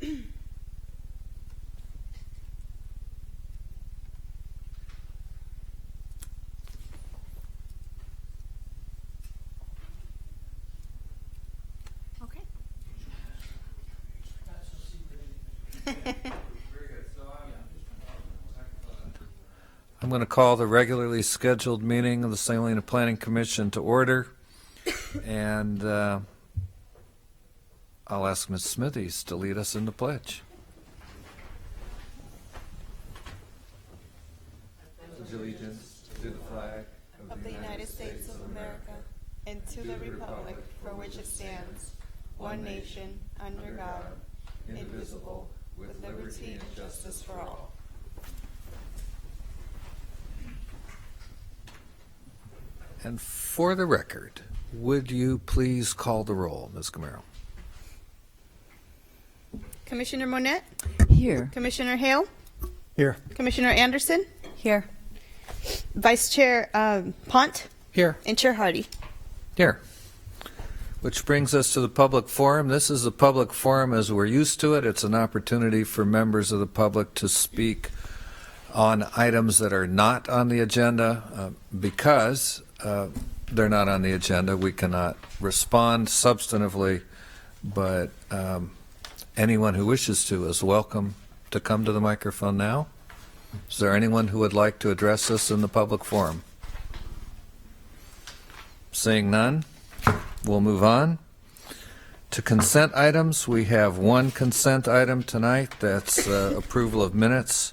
Okay. I'm going to call the regularly scheduled meeting of the St. Helena Planning Commission to order, and I'll ask Ms. Smithies to lead us in the pledge. Allegiance to the flag of the United States of America and to the republic for which it stands, one nation, under God, indivisible, with liberty and justice for all. And for the record, would you please call the roll, Ms. Camaro? Commissioner Monette? Here. Commissioner Hale? Here. Commissioner Anderson? Here. Vice Chair Pont? Here. And Chair Hardy. Here. Which brings us to the public forum. This is a public forum as we're used to it. It's an opportunity for members of the public to speak on items that are not on the agenda. Because they're not on the agenda, we cannot respond substantively, but anyone who wishes to is welcome to come to the microphone now. Is there anyone who would like to address us in the public forum? Seeing none, we'll move on to consent items. We have one consent item tonight. That's approval of minutes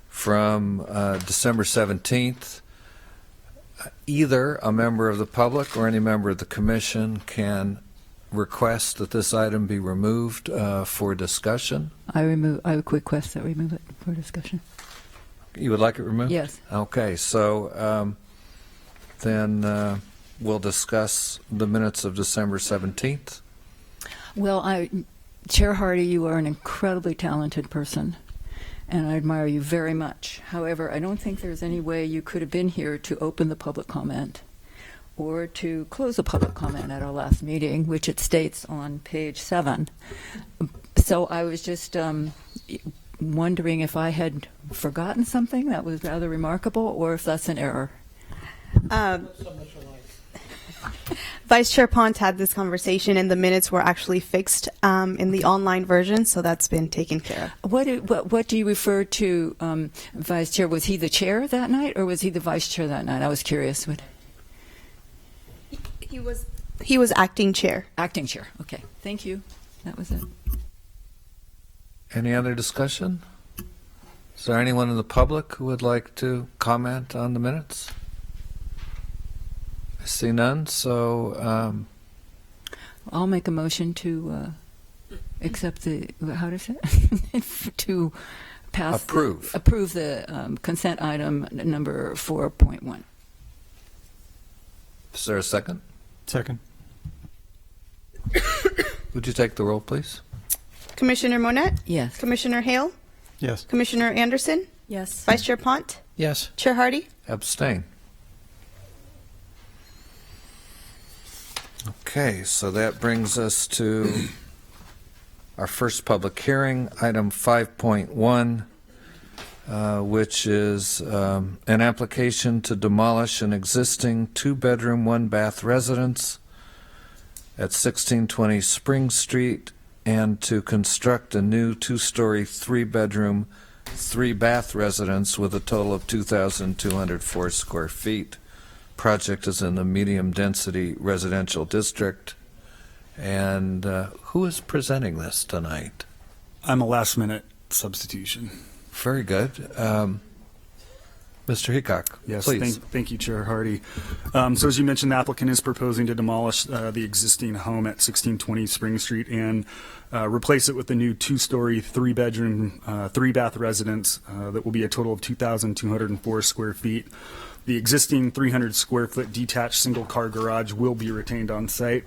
from December 17th. Either a member of the public or any member of the commission can request that this item be removed for discussion. I would request that we remove it for discussion. You would like it removed? Yes. Okay, so then we'll discuss the minutes of December 17th. Well, Chair Hardy, you are an incredibly talented person, and I admire you very much. However, I don't think there's any way you could have been here to open the public comment or to close the public comment at our last meeting, which it states on page 7. So I was just wondering if I had forgotten something that was rather remarkable, or if that's an error. Vice Chair Pont had this conversation, and the minutes were actually fixed in the online version, so that's been taken care of. What do you refer to, Vice Chair? Was he the chair that night, or was he the vice chair that night? I was curious. He was acting chair. Acting chair. Okay. Thank you. That was it. Any other discussion? Is there anyone in the public who would like to comment on the minutes? I see none, so I'll make a motion to accept the, how does it? to pass. Approve. Approve the consent item number 4.1. Is there a second? Second. Would you take the roll, please? Commissioner Monette? Yes. Commissioner Hale? Yes. Commissioner Anderson? Yes. Vice Chair Pont? Yes. Chair Hardy? Abstain. Okay, so that brings us to our first public hearing, item 5.1, which is an application to demolish an existing 2-bedroom, 1-bath residence at 1620 Spring Street and to construct a new 2-story, 3-bedroom, 3-bath residence with a total of 2,204 square feet. Project is in the medium-density residential district. And who is presenting this tonight? I'm a last-minute substitution. Very good. Mr. Hickok, Yes, please. thank you, Chair Hardy. So as you mentioned, the applicant is proposing to demolish the existing home at 1620 Spring Street and replace it with a new 2-story, 3-bedroom, 3-bath residence that will be a total of 2,204 square feet. The existing 300 square foot detached single-car garage will be retained on site.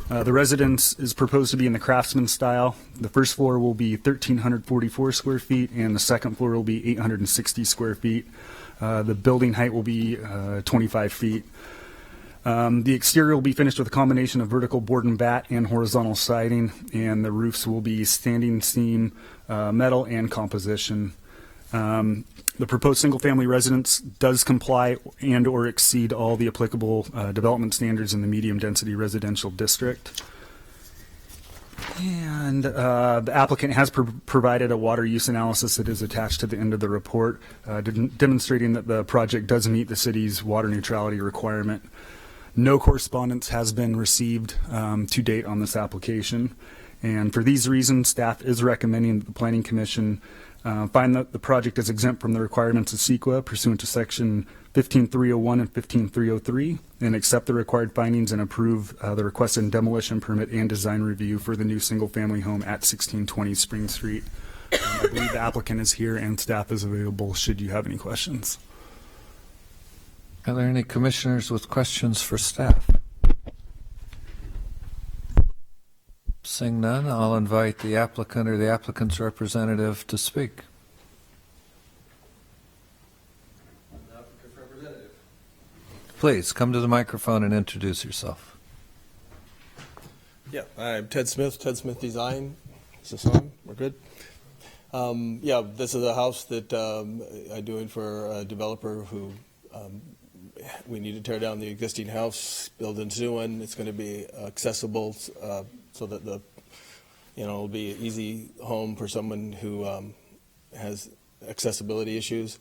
The residence is proposed to be in the craftsman style. The first floor will be 1,344 square feet, and the second floor will be 860 square feet. The building height will be 25 feet. The exterior will be finished with a combination of vertical board and bat and horizontal siding, and the roofs will be standing seam metal and composition. The proposed single-family residence does comply and or exceed all the applicable development standards in the medium-density residential district. And the applicant has provided a water use analysis that is attached to the end of the report, demonstrating that the project does meet the city's water neutrality requirement. No correspondence has been received to date on this application. And for these reasons, staff is recommending that the Planning Commission find that the project is exempt from the requirements of CEQA pursuant to Section 15301 and 15303, and accept the required findings and approve the requested demolition permit and design review for the new single-family home at 1620 Spring Street. I believe the applicant is here and staff is available should you have any questions. Are there any commissioners with questions for staff? Seeing none, I'll invite the applicant or the applicant's representative to speak. Please come to the microphone and introduce yourself. Yeah, I'm Ted Smith, Ted Smith Design. Is this on? We're good? Yeah, this is a house that I'm doing for a developer who we need to tear down the existing house, build a new one. It's going to be accessible so that it'll be an easy home for someone who has accessibility issues.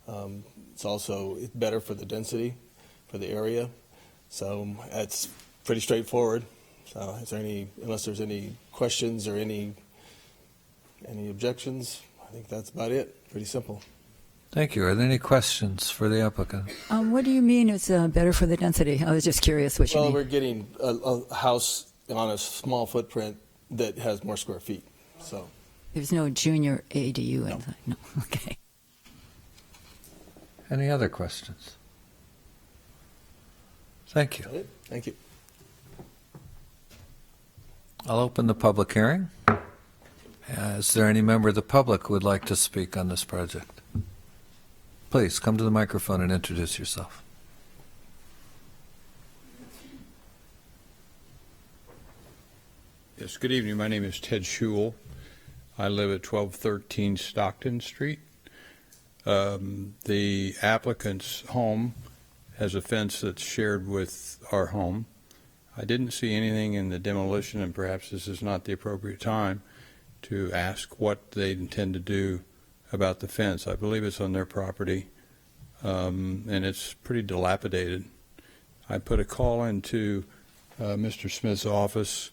It's also better for the density for the area. So it's pretty straightforward. So unless there's any questions or any objections, I think that's about it. Pretty simple. Thank you. Are there any questions for the applicant? What do you mean it's better for the density? I was just curious what you mean. Well, we're getting a house on a small footprint that has more square feet. So There's no junior ADU inside? No. Okay. Any other questions? Thank you. thank you. I'll open the public hearing. Is there any member of the public who would like to speak on this project? Please come to the microphone and introduce yourself. Yes, good evening. My name is Ted Schewel. I live at 1213 Stockton Street. The applicant's home has a fence that's shared with our home. I didn't see anything in the demolition, and perhaps this is not the appropriate time to ask what they intend to do about the fence. I believe it's on their property, and it's pretty dilapidated. I put a call into Mr. Smith's office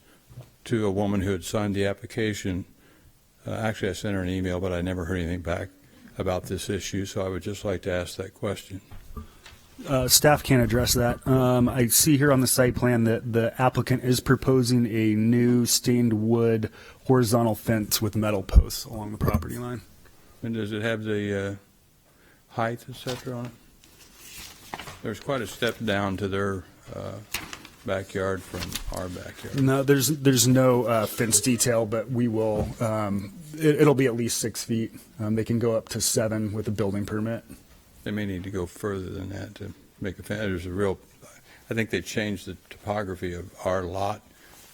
to a woman who had signed the application. Actually, I sent her an email, but I never heard anything back about this issue, so I would just like to ask that question. Staff can't address that. I see here on the site plan that the applicant is proposing a new stained wood horizontal fence with metal posts along the property line. And does it have the height, et cetera, on it? There's quite a step down to their backyard from our backyard. No, there's no fence detail, but we will. It'll be at least 6 feet. They can go up to 7 with a building permit. They may need to go further than that to make a fence. There's a real, I think they changed the topography of our lot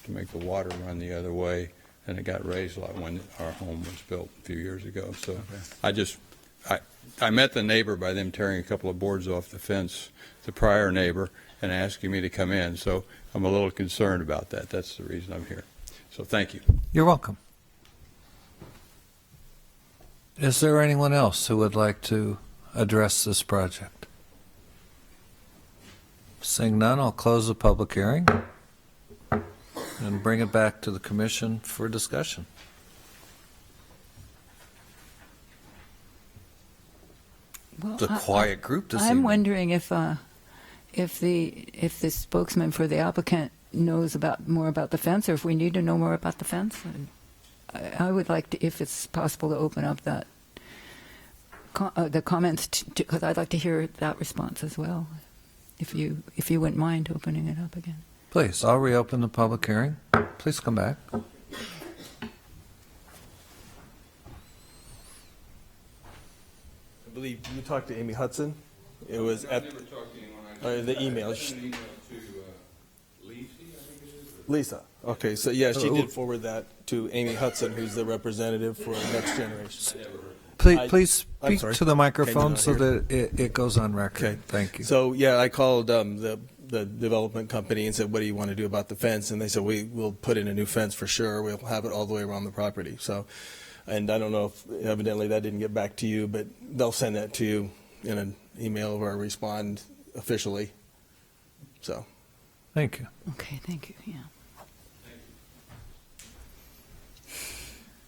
to make the water run the other way, and it got raised a lot when our home was built a few years ago. So I met the neighbor by them tearing a couple of boards off the fence, the prior neighbor, and asking me to come in. So I'm a little concerned about that. That's the reason I'm here. So thank you. You're welcome. Is there anyone else who would like to address this project? Seeing none, I'll close the public hearing and bring it back to the commission for discussion. Well, It's a quiet group this evening. I'm wondering if the spokesman for the applicant knows more about the fence, or if we need to know more about the fence. I would like to, if it's possible, to open up that the comments, because I'd like to hear that response as well, if you wouldn't mind opening it up again. Please, I'll reopen the public hearing. Please come back. I believe you talked to Amy Hudson. It was at the email. I sent an email to Lisa. Okay, so yeah, she did forward that to Amy Hudson, who's the representative for Next Generation. Please I'm speak sorry. to the microphone not so hear? that it goes on record. Okay. Thank you. So yeah, I called the development company and said, "What do you want to do about the fence?" And they said, "We'll put in a new fence for sure. We'll have it all the way around the property." So, and I don't know if evidently that didn't get back to you, but they'll send that to you in an email or respond officially. So. Thank you. Okay, thank you, yeah.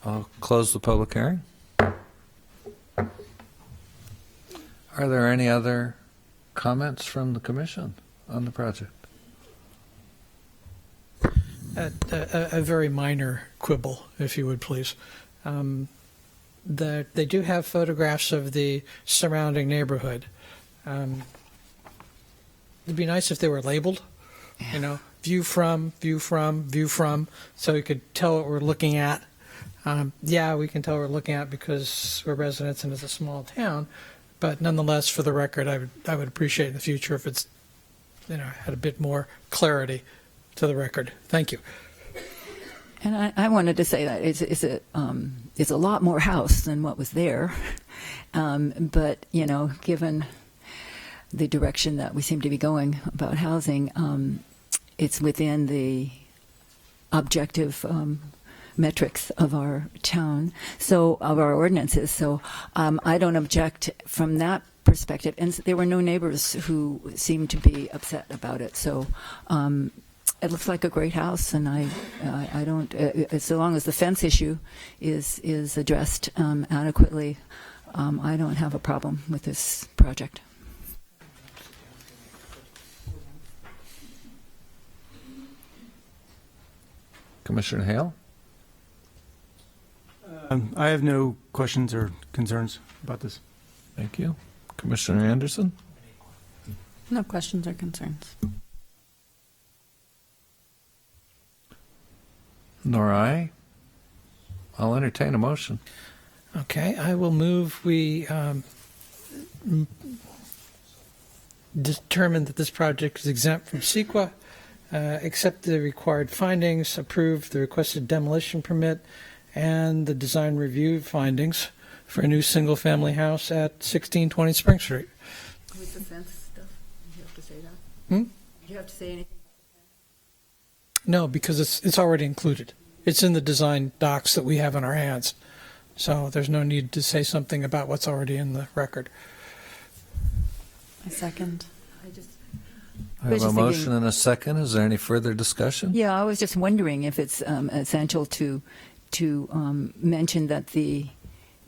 I'll close the public hearing. Are there any other comments from the commission on the project? A very minor quibble, if you would please. They do have photographs of the surrounding neighborhood. It'd be nice if they were labeled, you know, view from, so we could tell what we're looking at. Yeah, we can tell what we're looking at because we're residents and it's a small town, but nonetheless, for the record, I would appreciate in the future if it's, you know, had a bit more clarity to the record. Thank you. And I wanted to say that it's a lot more house than what was there, but you know, given the direction that we seem to be going about housing, it's within the objective metrics of our town, so of our ordinances. So I don't object from that perspective. And there were no neighbors who seemed to be upset about it. So it looks like a great house, and I don't. So long as the fence issue is addressed adequately, I don't have a problem with this project. Commissioner Hale? I have no questions or concerns about this. Thank you. Commissioner Anderson? No questions or concerns. Nor I. I'll entertain a motion. Okay, I will move we determine that this project is exempt from CEQA, accept the required findings, approve the requested demolition permit, and the design review findings for a new single-family house at 1620 Spring Street. With the fence stuff, you have to say that. Hmm? Do you have to say anything? No, because it's already included. It's in the design docs that we have in our hands. So there's no need to say something about what's already in the record. I second. I have a motion and a second. Is there any further discussion? Yeah, I was just wondering if it's essential to mention that the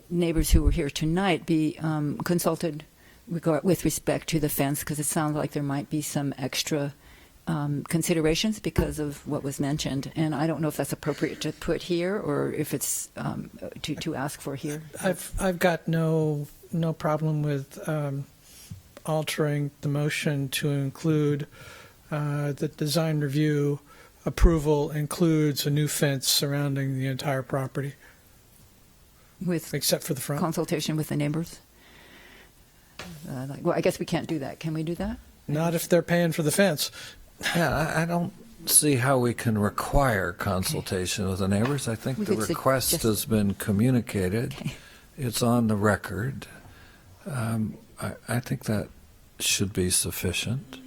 neighbors who were here tonight be consulted with respect to the fence, because it sounds like there might be some extra considerations because of what was mentioned, and I don't know if that's appropriate to put here or if it's to ask for here. I've got no problem with altering the motion to include the design review approval includes a new fence surrounding the entire property, With except for the front. consultation with the neighbors. Well, I guess we can't do that. Can we do that? Not if they're paying for the fence. Yeah, I don't see how we can require consultation with the neighbors. I think We the could request suggest- has been communicated. Okay. It's on the record. I think that should be sufficient.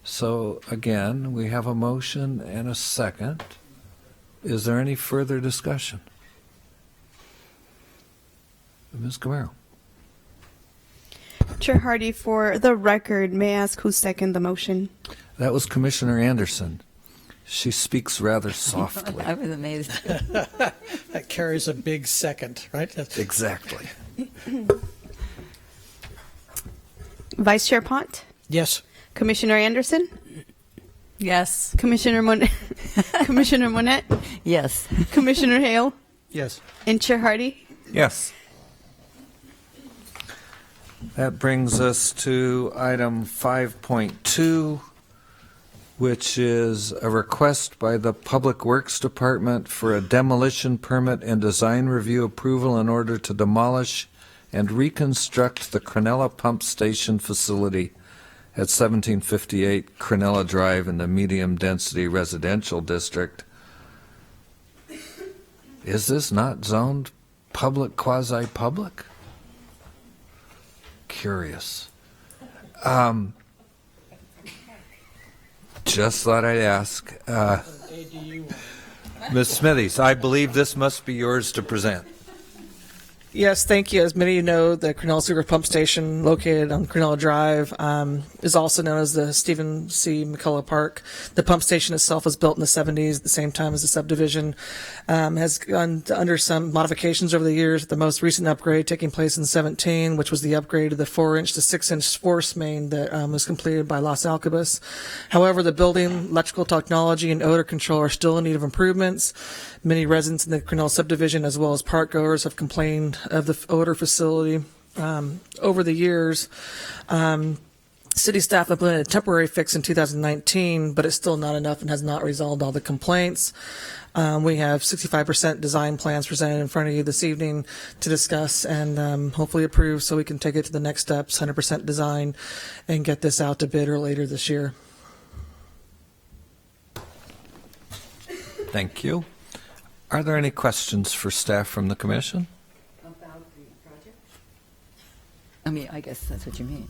So again, we have a motion and a second. Is there any further discussion? Ms. Camaro. Chair Hardy, for the record, may I ask who seconded the motion? That was Commissioner Anderson. She speaks rather softly. I was amazed. That carries a big second, right? Exactly. Vice Chair Pont? Yes. Commissioner Anderson? Yes. Commissioner Commissioner Monette? Yes. Commissioner Hale? Yes. And Chair Hardy? Yes. That brings us to item 5.2, which is a request by the Public Works Department for a demolition permit and design review approval in order to demolish and reconstruct the Crinella Pump Station facility at 1758 Crinella Drive in the medium-density residential district. Is this not zoned public, quasi-public? Curious. Just thought I'd ask. Ms. Smithies, I believe this must be yours to present. Yes, thank you. As many of you know, the Crinella Pump Station, located on Crinella Drive, is also known as the Stephen C. McCullough Park. The pump station itself was built in the 70s, at the same time as the subdivision. Has gone under some modifications over the years. The most recent upgrade taking place in 17, which was the upgrade of the 4-inch to 6-inch force main that was completed by Los Alcabas. However, the building, electrical technology, and odor control are still in need of improvements. Many residents in the Crinella subdivision, as well as park goers, have complained of the odor facility. Over the years, city staff implemented a temporary fix in 2019, but it's still not enough and has not resolved all the complaints. We have 65% design plans presented in front of you this evening to discuss and hopefully approve so we can take it to the next steps, 100% design, and get this out to bid or later this year. Thank you. Are there any questions for staff from the commission? About the project? I mean, I guess that's what you mean.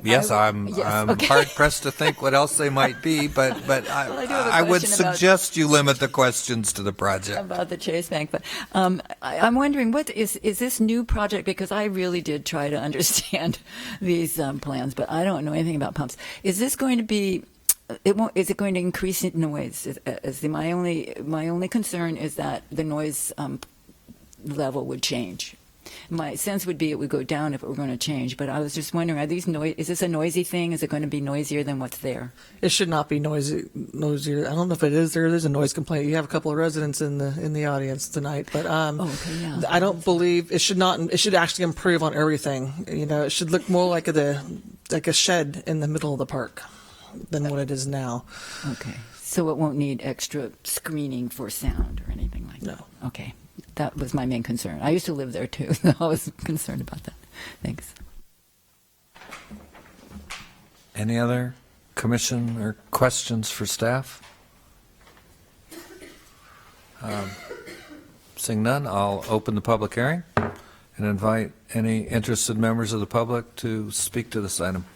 Yes, I'm okay. hard pressed to think what else they might be, but I do have a I would question about- suggest you limit the questions to the project. About the Chase Bank, but I'm wondering, what is this new project? Because I really did try to understand these plans, but I don't know anything about pumps. Is this going to be? Is it going to increase in noise? My only concern is that the noise level would change. My sense would be it would go down if it were going to change. But I was just wondering, is this a noisy thing? Is it going to be noisier than what's there? It should not be noisier. I don't know if it is. There is a noise complaint. You have a couple of residents in the audience tonight, but okay, yeah. I don't believe it should not. It should actually improve on everything. You know, it should look more like a shed in the middle of the park than what it is now. Okay, so it won't need extra screening for sound or anything like that? No. Okay, that was my main concern. I used to live there too, so I was concerned about that. Thanks. Any other commission or questions for staff? Seeing none, I'll open the public hearing and invite any interested members of the public to speak to this item.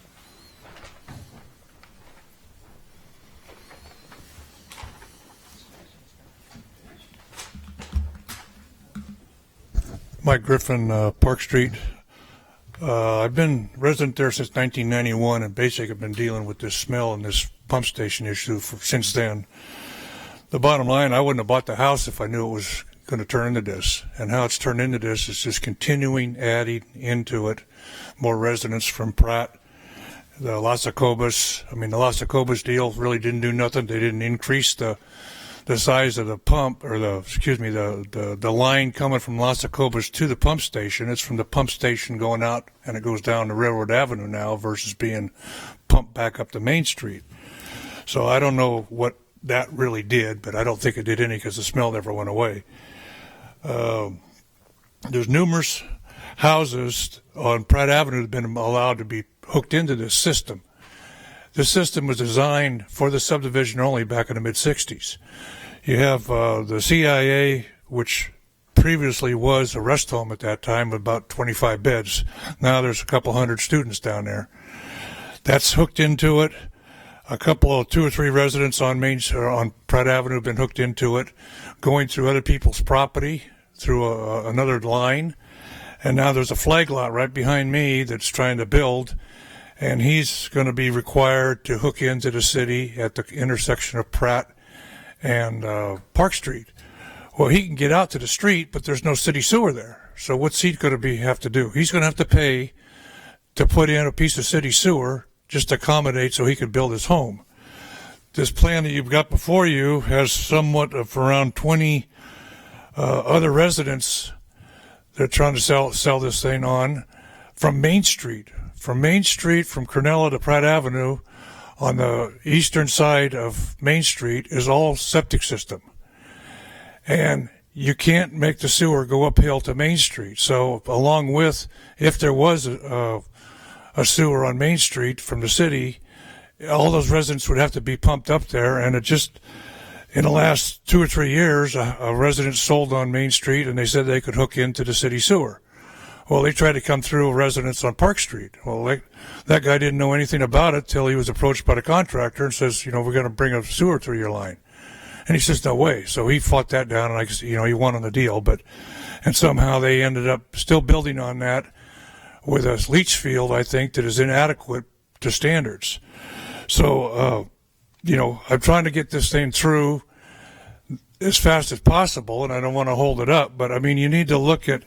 Mike Griffin, Park Street. I've been resident there since 1991 and basically have been dealing with this smell and this pump station issue since then. The bottom line, I wouldn't have bought the house if I knew it was going to turn into this. And how it's turned into this is just continuing adding into it more residents from Pratt. The Las Alcobas deal really didn't do nothing. They didn't increase the size of the pump, or the line coming from Las Alcobas to the pump station. It's from the pump station going out, and it goes down to Railroad Avenue now versus being pumped back up to Main Street. So I don't know what that really did, but I don't think it did any because the smell never went away. There's numerous houses on Pratt Avenue that have been allowed to be hooked into this system. This system was designed for the subdivision only back in the mid-'60s. You have the CIA, which previously was a rest home at that time with about 25 beds. Now there's a couple hundred students down there. That's hooked into it. A couple of 2 or 3 residents on Pratt Avenue have been hooked into it, going through other people's property through another line. And now there's a flag lot right behind me that's trying to build, and he's going to be required to hook into the city at the intersection of Pratt and Park Street. Well, he can get out to the street, but there's no city sewer there. So what's he going to have to do? He's going to have to pay to put in a piece of city sewer just to accommodate so he could build his home. This plan that you've got before you has somewhat of around 20 other residents that are trying to sell this thing on from Main Street. From Main Street, from Crinella to Pratt Avenue, on the eastern side of Main Street is all septic system. And you can't make the sewer go uphill to Main Street. So along with, if there was a a sewer on Main Street from the city, all those residents would have to be pumped up there, and it just, in the last 2 or 3 years, a resident sold on Main Street, and they said they could hook into the city sewer. Well, they tried to come through residents on Park Street. Well, that guy didn't know anything about it till he was approached by the contractor and says, we're going to bring a sewer through your line. And he says, no way. So he fought that down, and he won on the deal. And somehow they ended up still building on that with a leach field, I think, that is inadequate to standards. So, I'm trying to get this thing through as fast as possible, and I don't want to hold it up. But, you need to look at,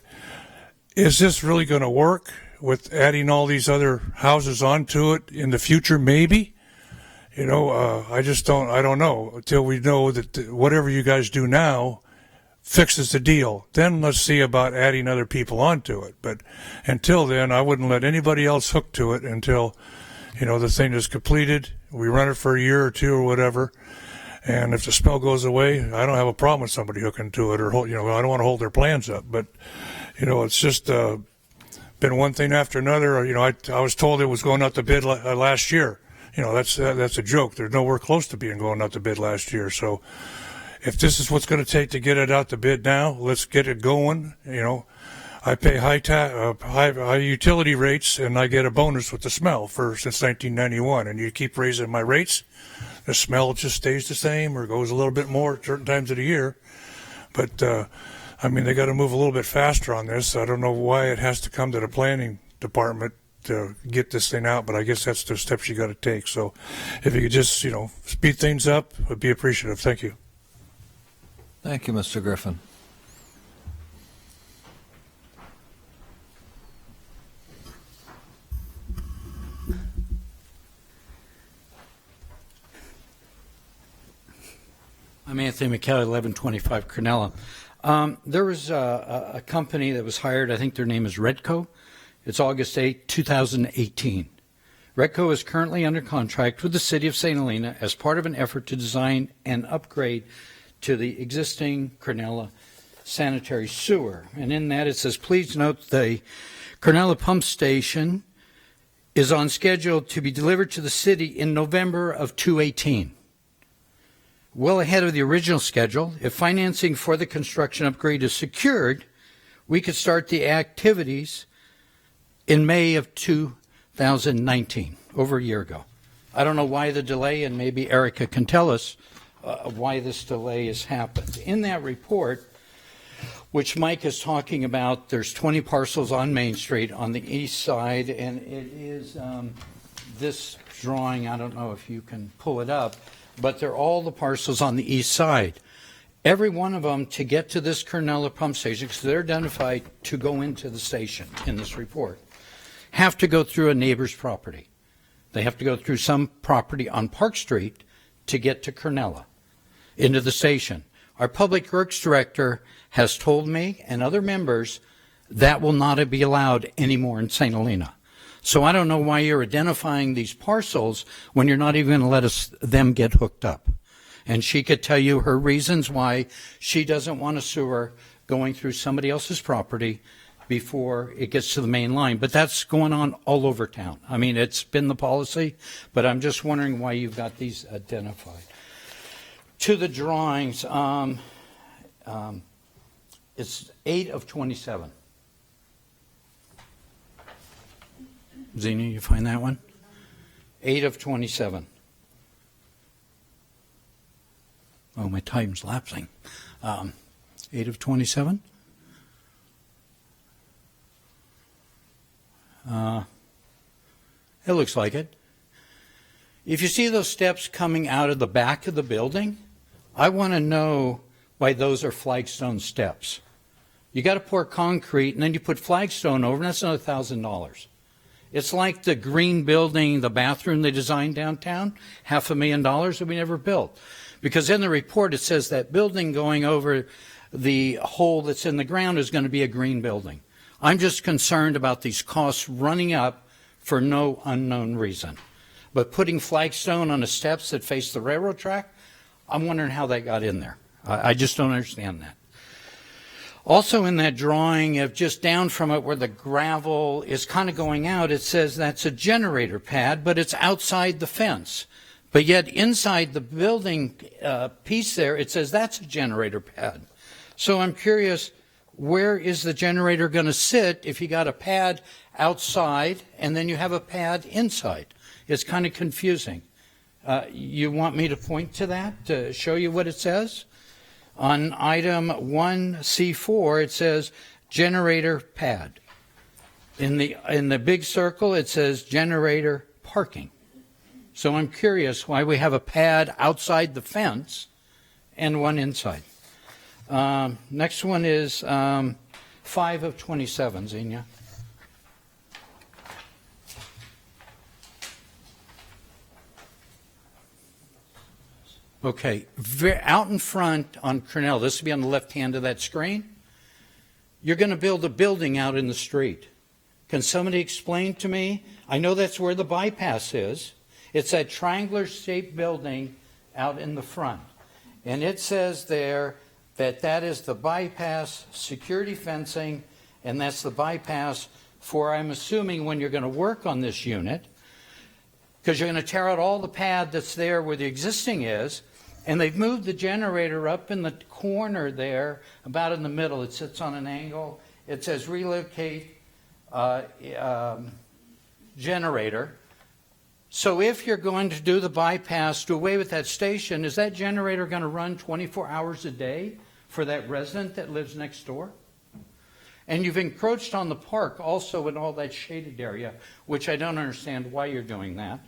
is this really going to work with adding all these other houses onto it in the future? Maybe. I don't know until we know that whatever you guys do now fixes the deal. Then let's see about adding other people onto it. But until then, I wouldn't let anybody else hook to it until, the thing is completed. We run it for a year or two or whatever. And if the smell goes away, I don't have a problem with somebody hooking to it, or, I don't want to hold their plans up. But, it's just been one thing after another. I was told it was going out to bid last year. That's a joke. There's nowhere close to being going out to bid last year. So if this is what's going to take to get it out to bid now, let's get it going. I pay high utility rates, and I get a bonus with the smell since 1991. And you keep raising my rates, the smell just stays the same or goes a little bit more at certain times of the year. But they got to move a little bit faster on this. I don't know why it has to come to the planning department to get this thing out, but I guess that's the steps you got to take. So if you could just, speed things up, I'd be appreciative. Thank you. Thank you, Mr. Griffin. I'm Anthony McKellar, 1125 Crinella. There was a company that was hired. I think their name is Redco. It's August 8, 2018. Redco is currently under contract with the City of St. Helena as part of an effort to design an upgrade to the existing Crinella sanitary sewer. And in that it says, please note the Crinella Pump Station is on schedule to be delivered to the city in November of 2018. Well ahead of the original schedule. If financing for the construction upgrade is secured, we could start the activities in May of 2019, over a year ago. I don't know why the delay, and maybe Erica can tell us why this delay has happened. In that report, which Mike is talking about, there's 20 parcels on Main Street on the east side, and it is this drawing. I don't know if you can pull it up, but they're all the parcels on the east side. Every one of them, to get to this Crinella Pump Station, because they're identified to go into the station in this report, have to go through a neighbor's property. They have to go through some property on Park Street to get to Crinella, into the station. Our Public Works Director has told me and other members that will not be allowed anymore in St. Helena. So I don't know why you're identifying these parcels when you're not even going to let them get hooked up. And she could tell you her reasons why she doesn't want a sewer going through somebody else's property before it gets to the main line. But that's going on all over town. I mean, it's been the policy, but I'm just wondering why you've got these identified. To the drawings, it's 8 of 27. Zena, you find that one? 8 of 27. Oh, my time's lapsing. 8 of 27? It looks like it. If you see those steps coming out of the back of the building, I want to know why those are flagstone steps. You got to pour concrete, and then you put flagstone over, and that's another $1,000. It's like the green building, the bathroom they designed downtown, $500,000 that we never built. Because in the report it says that building going over the hole that's in the ground is going to be a green building. I'm just concerned about these costs running up for no unknown reason. But putting flagstone on the steps that face the railroad track, I'm wondering how that got in there. I just don't understand that. Also in that drawing, of just down from it where the gravel is kind of going out, it says that's a generator pad, but it's outside the fence. But yet inside the building piece there, it says that's a generator pad. So I'm curious, where is the generator going to sit if you got a pad outside and then you have a pad inside? It's kind of confusing. You want me to point to that to show you what it says? On item 1C4, it says generator pad. In the big circle, it says generator parking. So I'm curious why we have a pad outside the fence and one inside. Next one is 5 of 27, Xenia. Okay, out in front on Crinella, this will be on the left hand of that screen. You're going to build a building out in the street. Can somebody explain to me? I know that's where the bypass is. It's that triangular shaped building out in the front. And it says there that that is the bypass security fencing, and that's the bypass for, I'm assuming, when you're going to work on this unit, because you're going to tear out all the pad that's there where the existing is, and they've moved the generator up in the corner there, about in the middle. It sits on an angle. It says relocate generator. So if you're going to do the bypass, do away with that station, is that generator going to run 24 hours a day for that resident that lives next door? And you've encroached on the park also in all that shaded area, which I don't understand why you're doing that.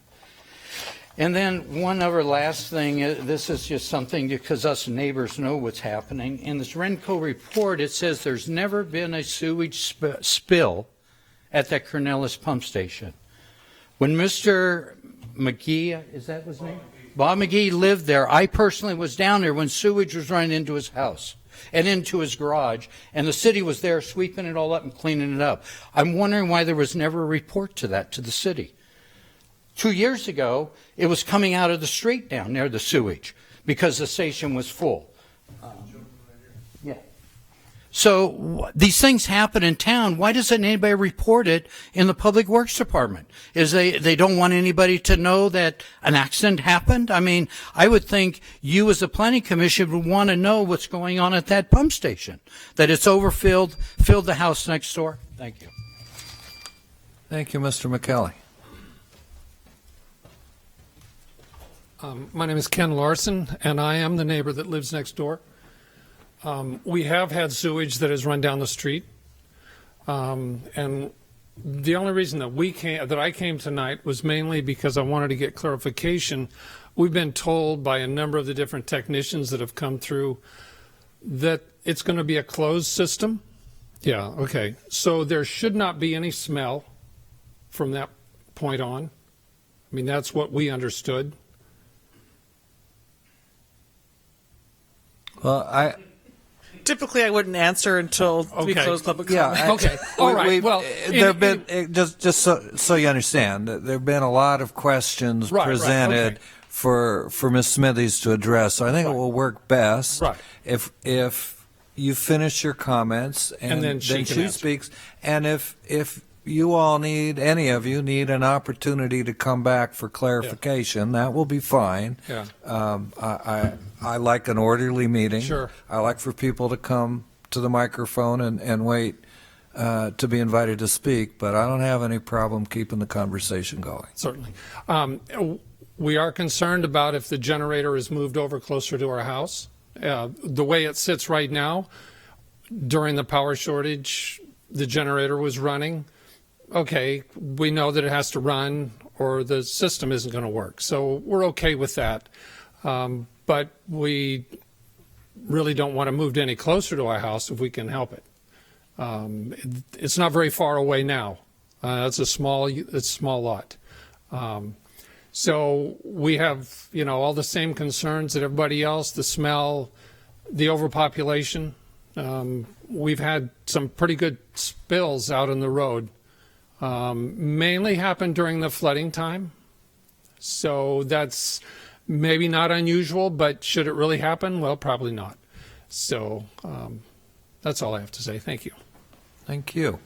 And then one other last thing, this is just something because us neighbors know what's happening. In this Renco report, it says there's never been a sewage spill at that Crinella Pump Station. When Mr. McGee, is that his name? Bob McGee lived there. I personally was down there when sewage was running into his house and into his garage, and the city was there sweeping it all up and cleaning it up. I'm wondering why there was never a report to that to the city. 2 years ago, it was coming out of the street down there, the sewage, because the station was full. Yeah. So these things happen in town. Why doesn't anybody report it in the Public Works Department? Is they don't want anybody to know that an accident happened? I mean, I would think you as a planning commission would want to know what's going on at that pump station, that it's overfilled, filled the house next door. Thank you. Thank you, Mr. McKelly. My name is Ken Larson, and I am the neighbor that lives next door. We have had sewage that has run down the street, and the only reason that I came tonight was mainly because I wanted to get clarification. We've been told by a number of the different technicians that have come through that it's going to be a closed system. Yeah, okay. So there should not be any smell from that point on. I mean, that's what we understood. Well, Typically, I wouldn't answer until we close public comment. Yeah. Okay. All right. Well, there've been just so you understand, there've been a lot of questions presented for Ms. Smithies to address. So I think it will work best if you finish your comments and then she speaks, and if you all need, any of you need an opportunity to come back for clarification, that will be fine. Yeah. I like an orderly meeting. Sure. I like for people to come to the microphone and wait to be invited to speak, but I don't have any problem keeping the conversation going. Certainly. We are concerned about if the generator is moved over closer to our house. The way it sits right now, during the power shortage, the generator was running. Okay, we know that it has to run or the system isn't going to work. So we're okay with that. But we really don't want to move any closer to our house if we can help it. It's not very far away now. It's a small lot. So we have, all the same concerns that everybody else, the smell, the overpopulation. We've had some pretty good spills out in the road. Mainly happened during the flooding time. So that's maybe not unusual, but should it really happen? Well, probably not. So That's all I have to say. Thank you. Thank you.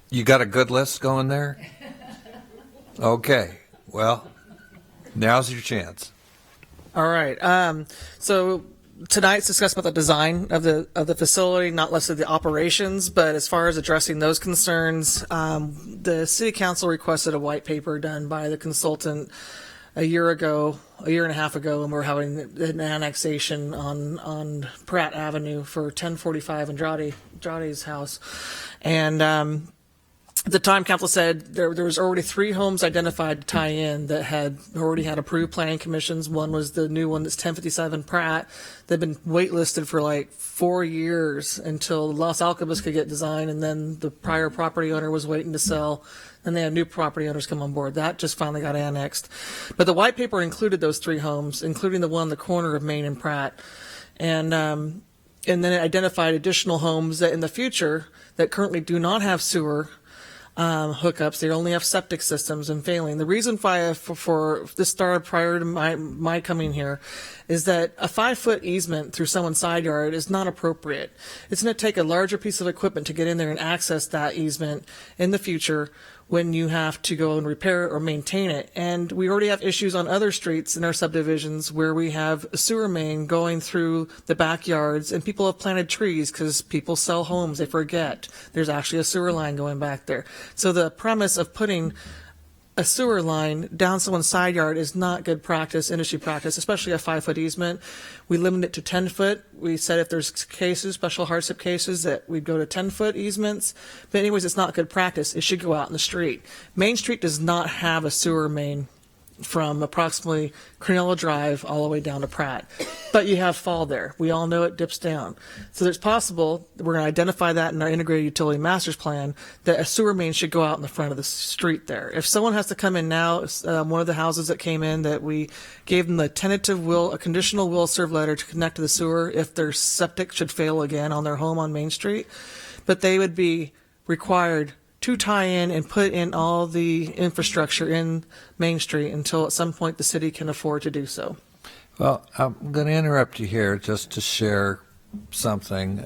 You got a good list going there? Okay. Well, now's your chance. All right. So tonight's discussed about the design of the facility, not less of the operations. But as far as addressing those concerns, the city council requested a white paper done by the consultant a year and a half ago, and we're having an annexation on Pratt Avenue for 1045 Andrade's house, and at the time, council said there was already 3 homes identified to tie in that had already had approved planning commissions. One was the new one that's 1057 Pratt. They've been waitlisted for like 4 years until Los Alcabas could get designed, and then the prior property owner was waiting to sell. Then they had new property owners come on board. That just finally got annexed. But the white paper included those 3 homes, including the one on the corner of Main and Pratt. And then it identified additional homes that in the future that currently do not have sewer hookups. They only have septic systems and failing. The reason why for this started prior to my coming here is that a 5-foot easement through someone's side yard is not appropriate. It's going to take a larger piece of equipment to get in there and access that easement in the future when you have to go and repair it or maintain it. And we already have issues on other streets in our subdivisions where we have a sewer main going through the backyards, and people have planted trees because people sell homes. They forget there's actually a sewer line going back there. So the premise of putting a sewer line down someone's side yard is not good practice, industry practice, especially a 5-foot easement. We limit it to 10 foot. We said if there's cases, special hardship cases, that we'd go to 10-foot easements. But anyways, it's not good practice. It should go out in the street. Main Street does not have a sewer main from approximately Crinella Drive all the way down to Pratt. But you have fall there. We all know it dips down. So it's possible, we're going to identify that in our integrated utility master's plan, that a sewer main should go out in the front of the street there. If someone has to come in now, one of the houses that came in that we gave them the tentative will, a conditional will serve letter to connect to the sewer if their septic should fail again on their home on Main Street, but they would be required to tie in and put in all the infrastructure in Main Street until at some point the city can afford to do so. Well, I'm going to interrupt you here just to share something.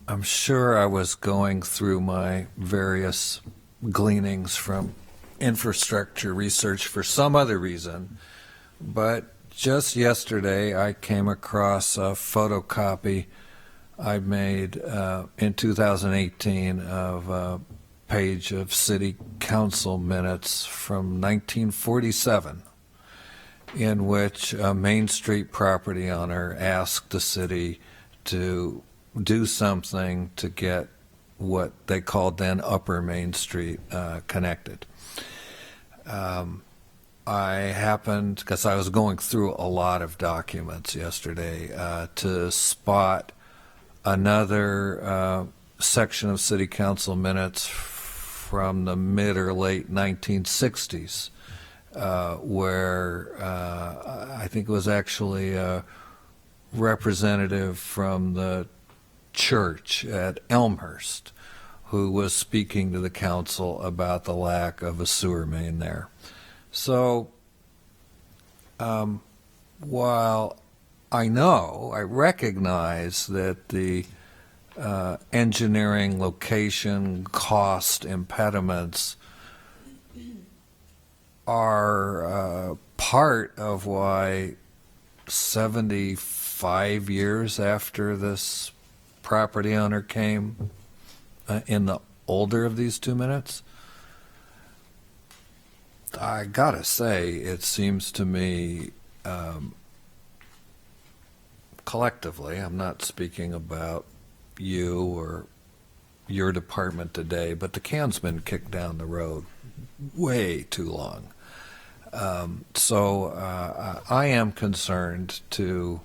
I'm sure I was going through my various gleanings from infrastructure research for some other reason, but just yesterday I came across a photocopy I made in 2018 of a page of city council minutes from 1947 in which a Main Street property owner asked the city to do something to get what they called then Upper Main Street connected. I happened, because I was going through a lot of documents yesterday, to spot another section of city council minutes from the mid or late 1960s where I think it was actually a representative from the church at Elmhurst who was speaking to the council about the lack of a sewer main there. So while I recognize that the engineering, location, cost impediments are part of why 75 years after this property owner came in the older of these 2 minutes, I gotta say, it seems to me collectively, I'm not speaking about you or your department today, but the can's been kicked down the road way too long. So I am concerned to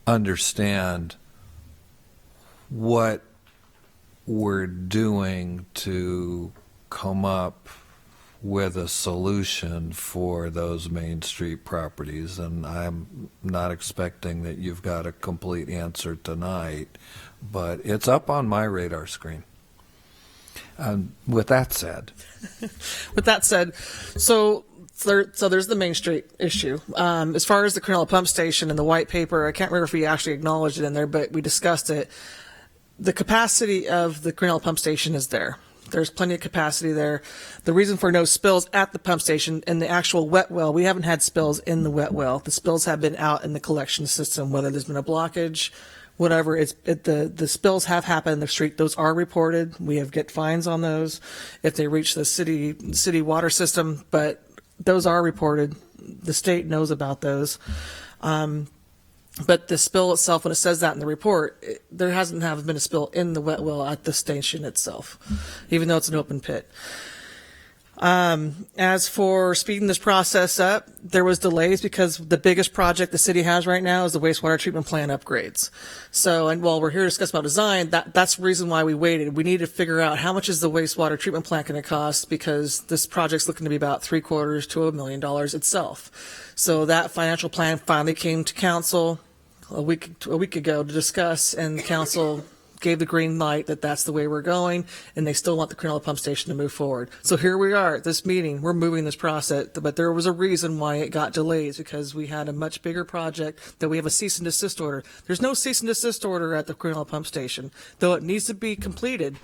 understand what we're doing to come up with a solution for those Main Street properties, and I'm not expecting that you've got a complete answer tonight, but it's up on my radar screen. With that said, so So there's the Main Street issue. As far as the Crinella Pump Station and the white paper, I can't remember if we actually acknowledged it in there, but we discussed it. The capacity of the Crinella Pump Station is there. There's plenty of capacity there. The reason for no spills at the pump station and the actual wet well, we haven't had spills in the wet well. The spills have been out in the collection system, whether there's been a blockage, whatever. The spills have happened in the street. Those are reported. We have get fines on those if they reach the city water system, but those are reported. The state knows about those. But the spill itself, when it says that in the report, there hasn't been a spill in the wet well at the station itself, even though it's an open pit. As for speeding this process up, there was delays because the biggest project the city has right now is the wastewater treatment plant upgrades. So, and while we're here to discuss about design, that's the reason why we waited. We need to figure out how much is the wastewater treatment plant going to cost, because this project's looking to be about $750,000 to $1 million itself. So that financial plan finally came to council a week ago to discuss, and council gave the green light that that's the way we're going, and they still want the Crinella Pump Station to move forward. So here we are at this meeting. We're moving this process, but there was a reason why it got delays, because we had a much bigger project that we have a cease and desist order. There's no cease and desist order at the Crinella Pump Station, though it needs to be completed.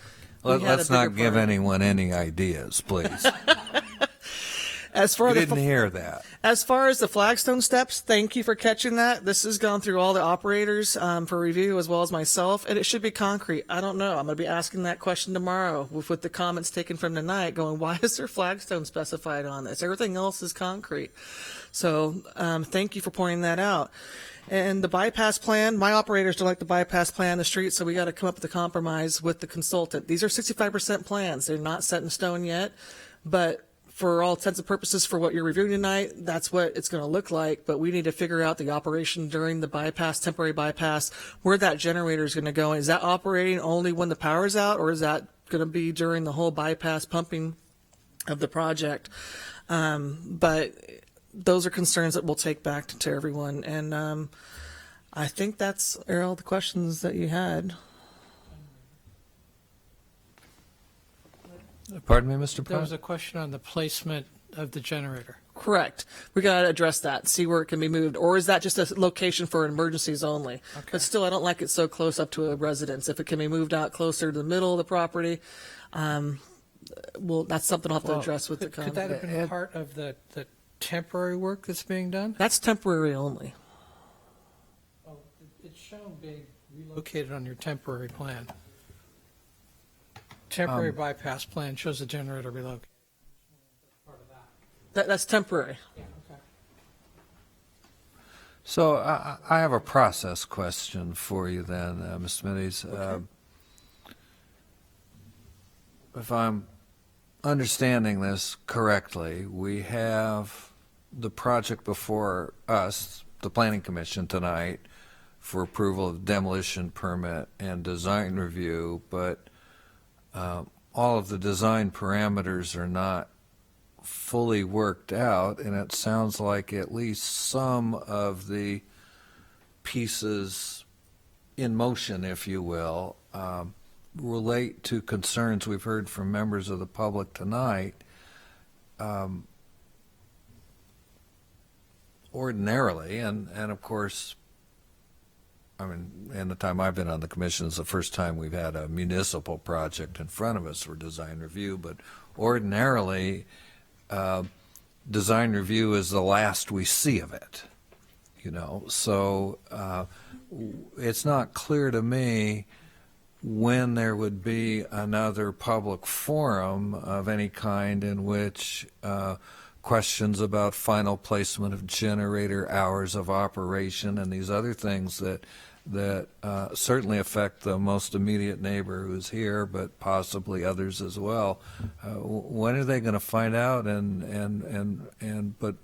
Let's not give anyone any ideas, please. As far You didn't hear that. As far as the flagstone steps, thank you for catching that. This has gone through all the operators for review, as well as myself, and it should be concrete. I don't know. I'm going to be asking that question tomorrow with the comments taken from tonight, going, why is there flagstone specified on this? Everything else is concrete. So thank you for pointing that out. And the bypass plan, my operators don't like the bypass plan on the street, so we got to come up with a compromise with the consultant. These are 65% plans. They're not set in stone yet, but for all intents and purposes, for what you're reviewing tonight, that's what it's going to look like. But we need to figure out the operation during the bypass, temporary bypass, where that generator is going to go. Is that operating only when the power is out, or is that going to be during the whole bypass pumping of the project? But those are concerns that we'll take back to everyone. And I think that's, Errol, the questions that you had. Pardon me, Mr. There Pratt? was a question on the placement of the generator. Correct. We got to address that, see where it can be moved. Or is that just a location for emergencies only? Okay. But still, I don't like it so close up to a residence. If it can be moved out closer to the middle of the property, well, that's something I'll have to address with the Could that have been part of the temporary work that's being done? That's temporary only. Oh, it's shown being relocated on your temporary plan. Temporary bypass plan shows the generator relocated. That's temporary. Yeah, okay. So I have a process question for you then, Ms. Smitty's. Okay. If I'm understanding this correctly, we have the project before us, the Planning Commission tonight, for approval of demolition permit and design review, but all of the design parameters are not fully worked out, and it sounds like at least some of the pieces in motion, if you will, relate to concerns we've heard from members of the public tonight. Ordinarily, and of course, I mean, in the time I've been on the commission, it's the first time we've had a municipal project in front of us for design review, but ordinarily, design review is the last we see of it, you know. So it's not clear to me when there would be another public forum of any kind in which questions about final placement of generator, hours of operation, and these other things that certainly affect the most immediate neighbor who's here, but possibly others as well. When are they going to find out? But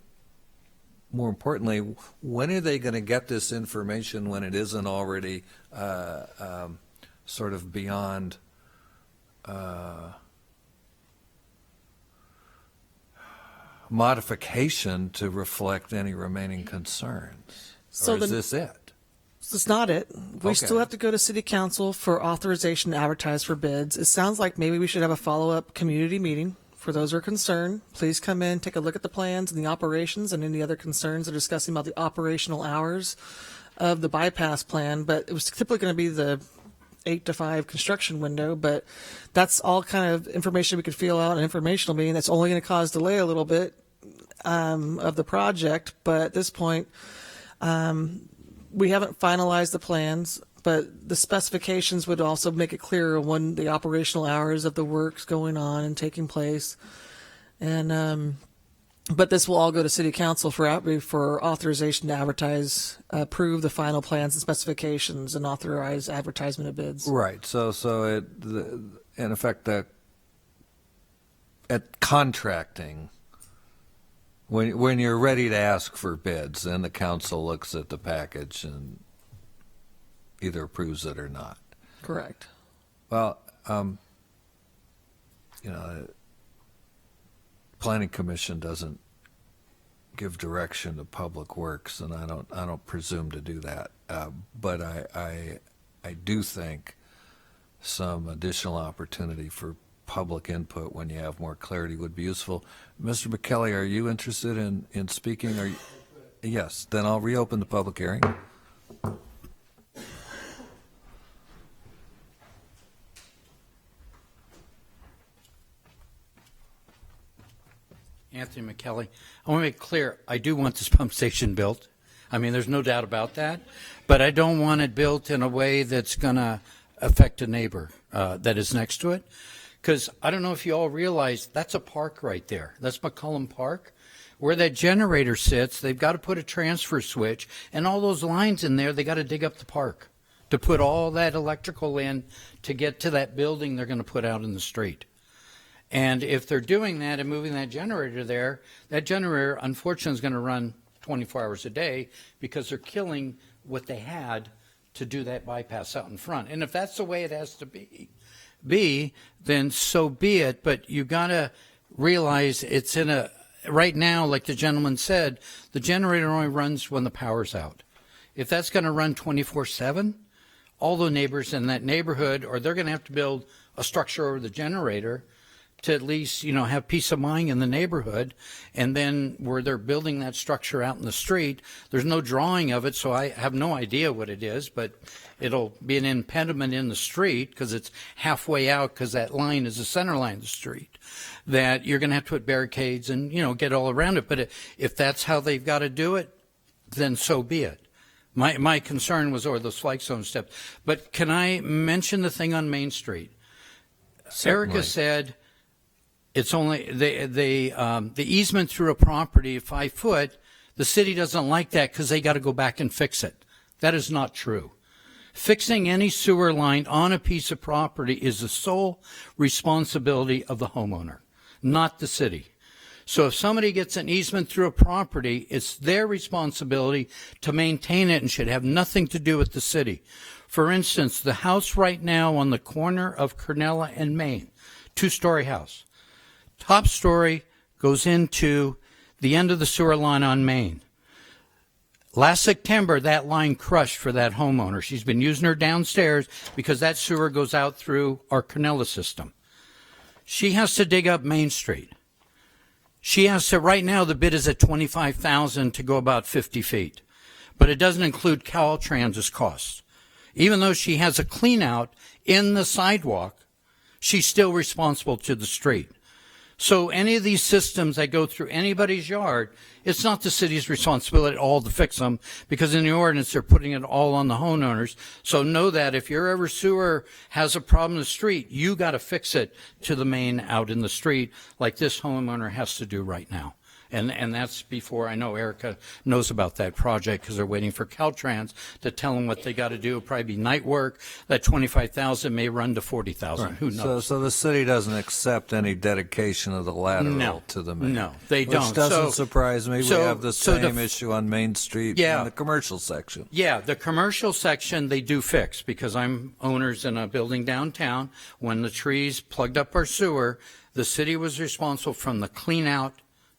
more importantly, when are they going to get this information when it isn't already sort of beyond modification to reflect any remaining concerns? So or is this it? That's not it. We Okay. still have to go to city council for authorization to advertise for bids. It sounds like maybe we should have a follow-up community meeting For those who are concerned, please come in, take a look at the plans and the operations and any other concerns. They're discussing about the operational hours of the bypass plan, but it was typically going to be the 8 to 5 construction window, but that's all kind of information we could feel out in an informational meeting. That's only going to cause delay a little bit of the project, but at this point, we haven't finalized the plans, but the specifications would also make it clearer when the operational hours of the works going on and taking place. And but this will all go to City Council for authorization to advertise, approve the final plans and specifications, and authorize advertisement of bids. Right. So in effect, at contracting, when you're ready to ask for bids, then the council looks at the package and either approves it or not. Correct. Well, Planning Commission doesn't give direction to Public Works, and I don't presume to do that. But I do think some additional opportunity for public input when you have more clarity would be useful. Mr. McKelly, are you interested in speaking? Yes. Then I'll reopen the public hearing. Anthony McKelly. I want to make clear, I do want this pump station built. I mean, there's no doubt about that. But I don't want it built in a way that's going to affect a neighbor that is next to it. Because I don't know if you all realize, that's a park right there. That's McCullum Park. Where that generator sits, they've got to put a transfer switch. And all those lines in there, they got to dig up the park to put all that electrical in to get to that building they're going to put out in the street. And if they're doing that and moving that generator there, that generator, unfortunately, is going to run 24 hours a day because they're killing what they had to do that bypass out in front. And if that's the way it has to be, then so be it. But you got to realize it's right now, like the gentleman said, the generator only runs when the power's out. If that's going to run 24/7, all the neighbors in that neighborhood, or they're going to have to build a structure over the generator to at least, have peace of mind in the neighborhood. And then where they're building that structure out in the street, there's no drawing of it, so I have no idea what it is, but it'll be an impediment in the street because it's halfway out, because that line is the center line of the street, that you're going to have to put barricades and, get all around it. But if that's how they've got to do it, then so be it. My concern was over those flag zone steps. But can I mention the thing on Main Street? Certainly. Erica said it's only the easement through a property 5 foot. The city doesn't like that because they got to go back and fix it. That is not true. Fixing any sewer line on a piece of property is the sole responsibility of the homeowner, not the city. So if somebody gets an easement through a property, it's their responsibility to maintain it and should have nothing to do with the city. For instance, the house right now on the corner of Crinella and Main, 2-story house. Top story goes into the end of the sewer line on Main. Last September, that line crushed for that homeowner. She's been using her downstairs because that sewer goes out through our Crinella system. She has to dig up Main Street. She has to, right now the bid is at $25,000 to go about 50 feet. But it doesn't include Caltrans's costs. Even though she has a clean out in the sidewalk, she's still responsible to the street. So any of these systems that go through anybody's yard, it's not the city's responsibility at all to fix them, because in the ordinance they're putting it all on the homeowners. So know that if your ever sewer has a problem in the street, you got to fix it to the main out in the street, like this homeowner has to do right now. And that's before I know Erica knows about that project, because they're waiting for Caltrans to tell them what they got to do. It'll probably be night work. That $25,000 may run to $40,000. Right. Who knows? So the city doesn't accept any dedication of the lateral to the main. No, they don't. Which doesn't surprise me. We have the same issue on Main Street in the commercial section. Yeah, the commercial section they do fix, because I'm owners in a building downtown. When the trees plugged up our sewer, the city was responsible from the clean out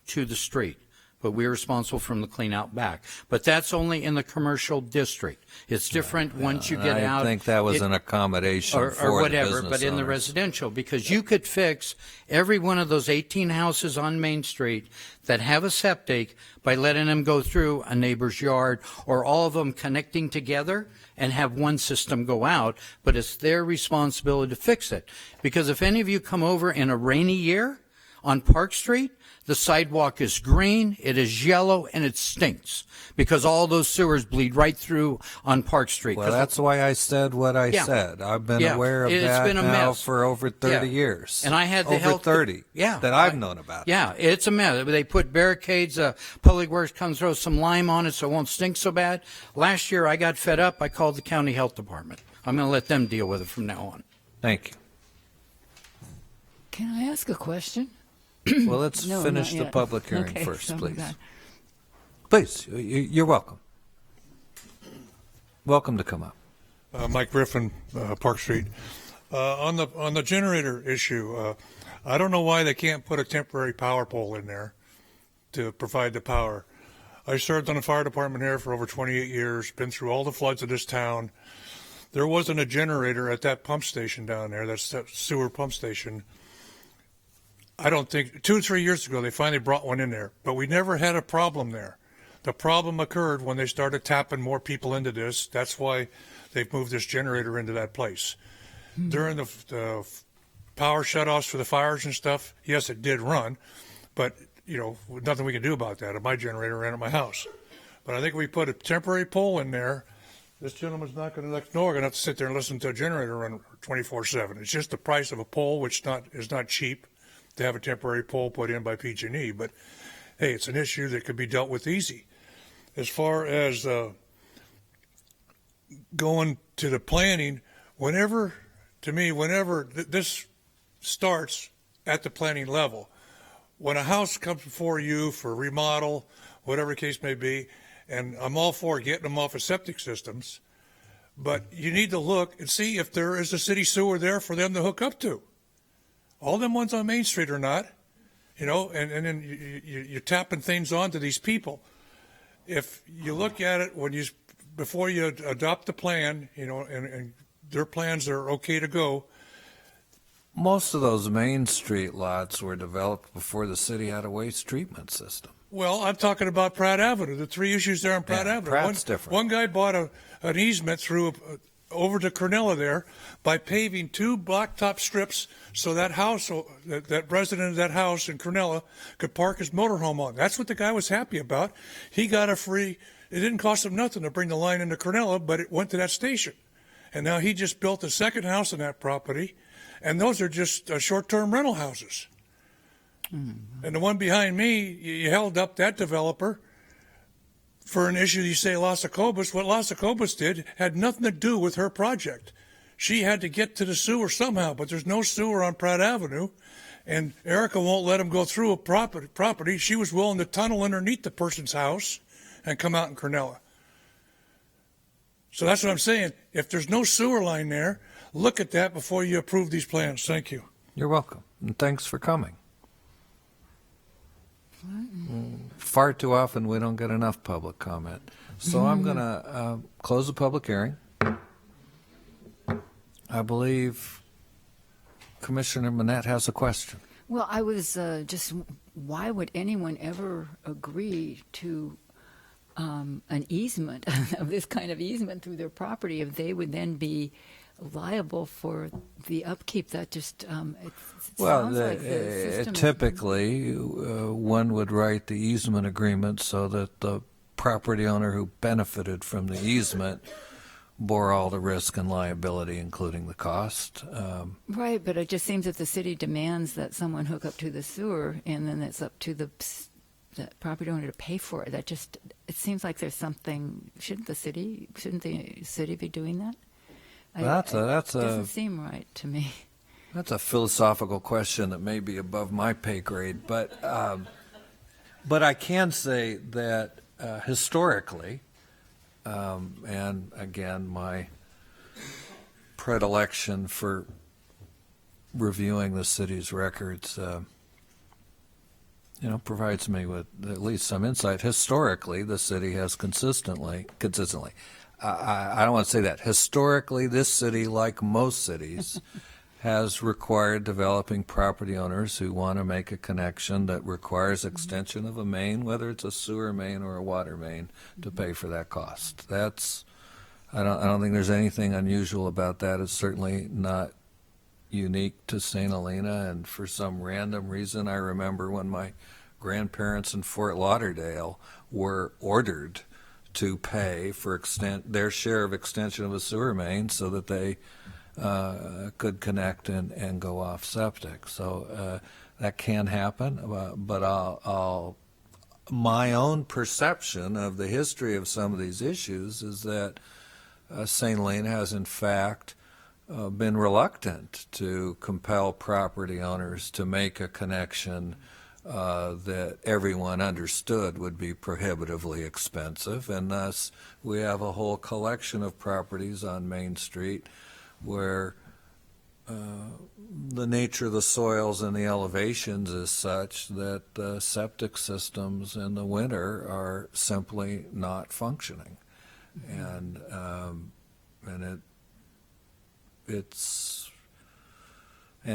to the street. but we're responsible from the clean out back. But that's only in the commercial district. It's different once you get out. I think that was an accommodation or for whatever, the business but in the owners. residential, because you could fix every one of those 18 houses on Main Street that have a septic by letting them go through a neighbor's yard, or all of them connecting together and have one system go out, but it's their responsibility to fix it. Because if any of you come over in a rainy year on Park Street, the sidewalk is green, it is yellow, and it stinks because all those sewers bleed right through on Park Street. Well, that's why I said what I said. I've been aware of It's that been a now mess. for over 30 years. And I had the over health 30 that I've known about it. Yeah, it's a mess. They put barricades. Public Works comes throw some lime on it so it won't stink so bad. Last year I got fed up. I called the county health department. I'm going to let them deal with it from now on. Thank you. Can I ask a question? Well, let's No, finish not the yet. public hearing Okay, first, so please. God. Please, you're welcome. Welcome to come up. Mike Griffin, Park Street. On the generator issue, I don't know why they can't put a temporary power pole in there to provide the power. I served on the fire department here for over 28 years, been through all the floods of this town. There wasn't a generator at that pump station down there, that sewer pump station. I don't think, 2 or 3 years ago, they finally brought one in there, but we never had a problem there. The problem occurred when they started tapping more people into this. That's why they've moved this generator into that place. During the power shutoffs for the fires and stuff, yes, it did run, but, nothing we can do about that. My generator ran at my house. But I think if we put a temporary pole in there, this gentleman's not going to, next door, going to have to sit there and listen to a generator run 24/7. It's just the price of a pole, which is not cheap to have a temporary pole put in by PG&E. But, hey, it's an issue that could be dealt with easy. As far as going to the planning, whenever this starts at the planning level, when a house comes before you for remodel, whatever the case may be, and I'm all for getting them off of septic systems, but you need to look and see if there is a city sewer there for them to hook up to. All them ones on Main Street are not, and then you're tapping things onto these people. If you look at it before you adopt the plan, and their plans are okay to go. Most of those Main Street lots were developed before the city had a waste treatment system. Well, I'm talking about Pratt Avenue, the 3 issues there on Pratt Avenue. Pratt's different. One guy bought an easement through over to Crinella there by paving 2 blacktop strips so that house, that resident of that house in Crinella could park his motorhome on. That's what the guy was happy about. He got it didn't cost him nothing to bring the line into Crinella, but it went to that station. And now he just built a second house on that property, and those are just short-term rental houses. Mm-hmm. And the one behind me, you held up that developer for an issue you say Las Acobas. What Las Acobas did had nothing to do with her project. She had to get to the sewer somehow, but there's no sewer on Pratt Avenue, and Erica won't let him go through a property. She was willing to tunnel underneath the person's house and come out in Crinella. So that's what I'm saying. If there's no sewer line there, look at that before you approve these plans. Thank you. You're welcome, and thanks for coming. Far too often we don't get enough public comment. So I'm going to close the public hearing. I believe Commissioner Manette has a question. Well, I was why would anyone ever agree to an easement of this kind of easement through their property if they would then be liable for the upkeep? That just it sounds like the system typically one would write the easement agreement so that the property owner who benefited from the easement bore all the risk and liability, including the cost. Right, but it just seems that the city demands that someone hook up to the sewer, and then it's up to the property owner to pay for it. It seems like there's something. Shouldn't the city be doing that? That doesn't seem right to me. That's a philosophical question that may be above my pay grade, but I can say that historically, and again, my predilection for reviewing the city's records, provides me with at least some insight. Historically, the city has consistently, I don't want to say that. Historically, this city, like most cities, has required developing property owners who want to make a connection that requires extension of a main, whether it's a sewer main or a water main, to pay for that cost. I don't think there's anything unusual about that. It's certainly not unique to St. Helena, and for some random reason, I remember when my grandparents in Fort Lauderdale were ordered to pay for their share of extension of a sewer main so that they could connect and go off septic. So that can happen, but my own perception of the history of some of these issues is that St. Helena has in fact been reluctant to compel property owners to make a connection that everyone understood would be prohibitively expensive, and thus we have a whole collection of properties on Main Street where the nature of the soils and the elevations is such that the septic systems in the winter are simply not functioning, and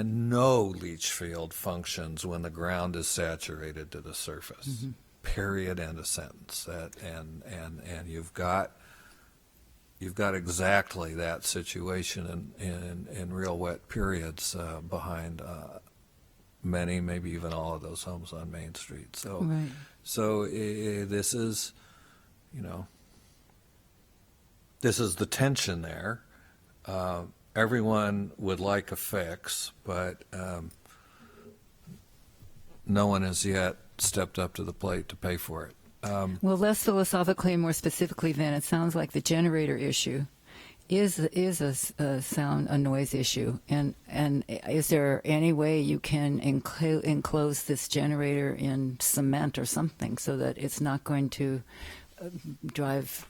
no leach field functions when the ground is saturated to the surface. Period. End of sentence. And you've got exactly that situation in real wet periods behind many, maybe even all of those homes on Main Street. So, Right. so this is, this is the tension there. Everyone would like a fix, but no one has yet stepped up to the plate to pay for it. Well, less philosophically and more specifically, then, it sounds like the generator issue is a noise issue, and is there any way you can enclose this generator in cement or something so that it's not going to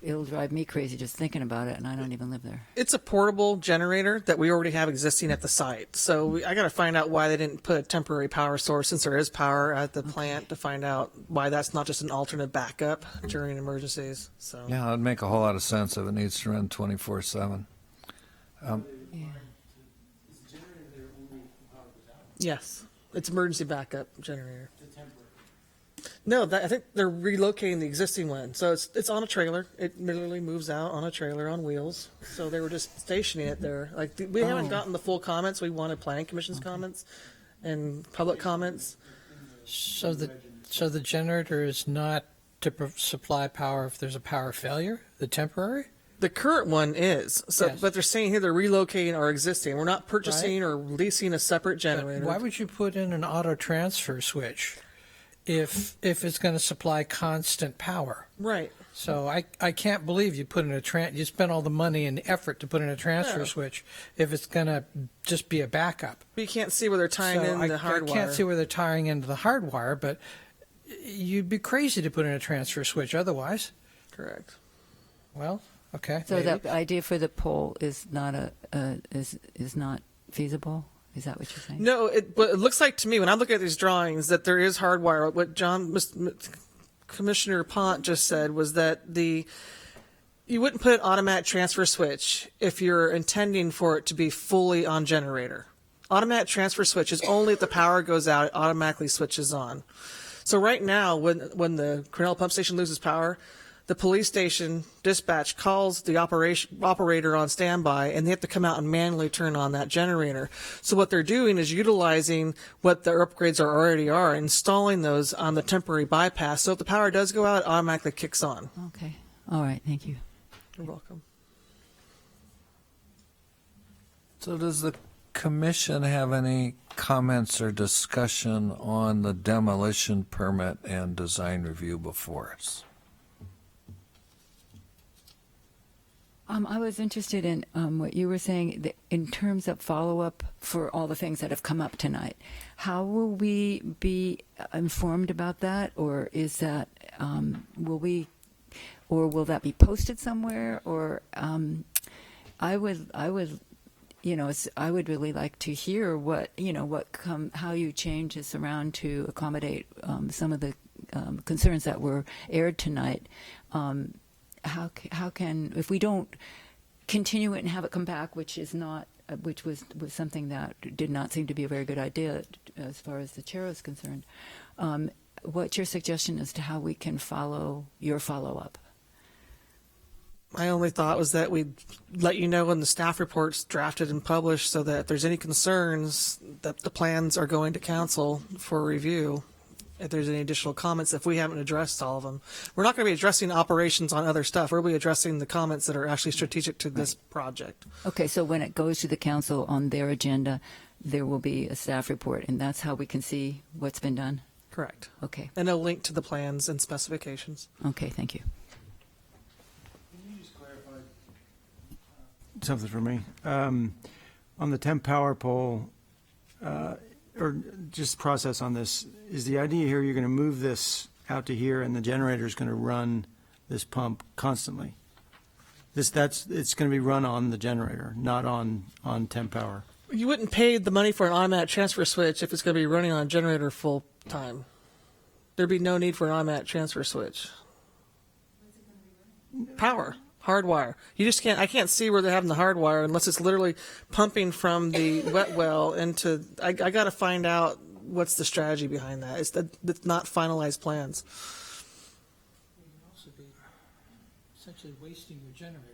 it'll drive me crazy just thinking about it, and I don't even live there. It's a portable generator that we already have existing at the site. So I got to find out why they didn't put a temporary power source, since there is power at the plant, to find out why that's not just an alternate backup during emergencies. So Yeah, it'd make a whole lot of sense if it needs to run 24/7. yes, it's emergency backup generator. No, I think they're relocating the existing one. So it's on a trailer. It literally moves out on a trailer on wheels. So they were just stationing it there. Like we haven't gotten the full comments. We wanted planning commission's comments and public comments. So the generator is not to supply power if there's a power failure, the temporary? The current one is. So, Yes. but they're saying here they're relocating our existing. We're not purchasing or leasing a separate generator. Why would you put in an auto transfer switch if it's going to supply constant power? Right. So I can't believe you put in you spent all the money and effort to put in a transfer switch if it's going to just be a backup. But you can't see where they're tying in the hardwire. I can't see where they're tying into the hardwire, but you'd be crazy to put in a transfer switch otherwise. Correct. Well, okay. So maybe. the idea for the pole is not is not feasible. Is that what you're saying? No, but it looks like to me when I look at these drawings that there is hardwire. What Commissioner Pont just said was that you wouldn't put an automatic transfer switch if you're intending for it to be fully on generator. Automatic transfer switch is only if the power goes out, it automatically switches on. So right now, when the Crinella Pump Station loses power, the police station dispatch calls the operator on standby, and they have to come out and manually turn on that generator. So what they're doing is utilizing what their upgrades already are, installing those on the temporary bypass. So if the power does go out, it automatically kicks on. Okay. All right. Thank you. You're welcome. So does the commission have any comments or discussion on the demolition permit and design review before us? I was interested in what you were saying in terms of follow-up for all the things that have come up tonight. How will we be informed about that, or is that will that be posted somewhere? Or I would I would really like to hear how you change this around to accommodate some of the concerns that were aired tonight. How can, if we don't continue it and have it come back, which was something that did not seem to be a very good idea as far as the chair is concerned. What's your suggestion as to how we can follow your follow-up? My only thought was that we'd let you know when the staff report's drafted and published so that if there's any concerns, that the plans are going to council for review. If there's any additional comments, if we haven't addressed all of them. We're not going to be addressing operations on other stuff. We'll be addressing the comments that are actually strategic to this project. Okay, so when it goes to the council on their agenda, there will be a staff report, and that's how we can see what's been done? Correct. Okay. And a link to the plans and specifications. Okay, thank you. Something for me. On the temp power pole, or just process on this, is the idea here you're going to move this out to here and the generator is going to run this pump constantly? It's going to be run on the generator, not on temp power. You wouldn't pay the money for an automatic transfer switch if it's going to be running on a generator full time. There'd be no need for an automatic transfer switch. Power. Hardwire. You just can't. I can't see where they're having the hardwire unless it's literally pumping from the wet well into. I got to find out what's the strategy behind that. It's not finalized plans. You can also be essentially wasting your generator.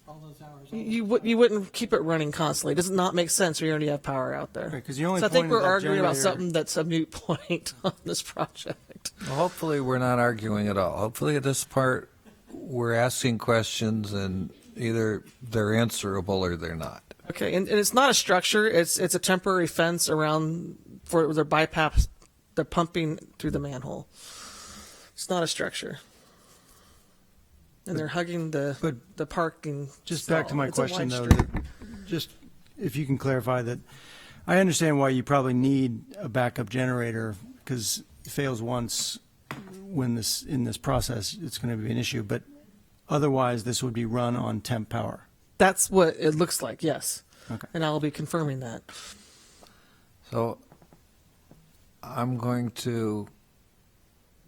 All those hours. You wouldn't keep it running constantly. It does not make sense when you already have power out there. Right, 'cause the only so I think point we're of that arguing about generator- something that's a moot point on this project. Well, hopefully we're not arguing at all. Hopefully at this part we're asking questions and either they're answerable or they're not. Okay, and it's not a structure. It's a temporary fence around for their bypass. They're pumping through the manhole. It's not a structure. And they're hugging the parking. Just stall. back to my It's a question, wide though, street. just if you can clarify that, I understand why you probably need a backup generator because it fails once when in this process, it's going to be an issue, but otherwise this would be run on temp power. That's what it looks like, yes. Okay. And I'll be confirming that. So I'm going to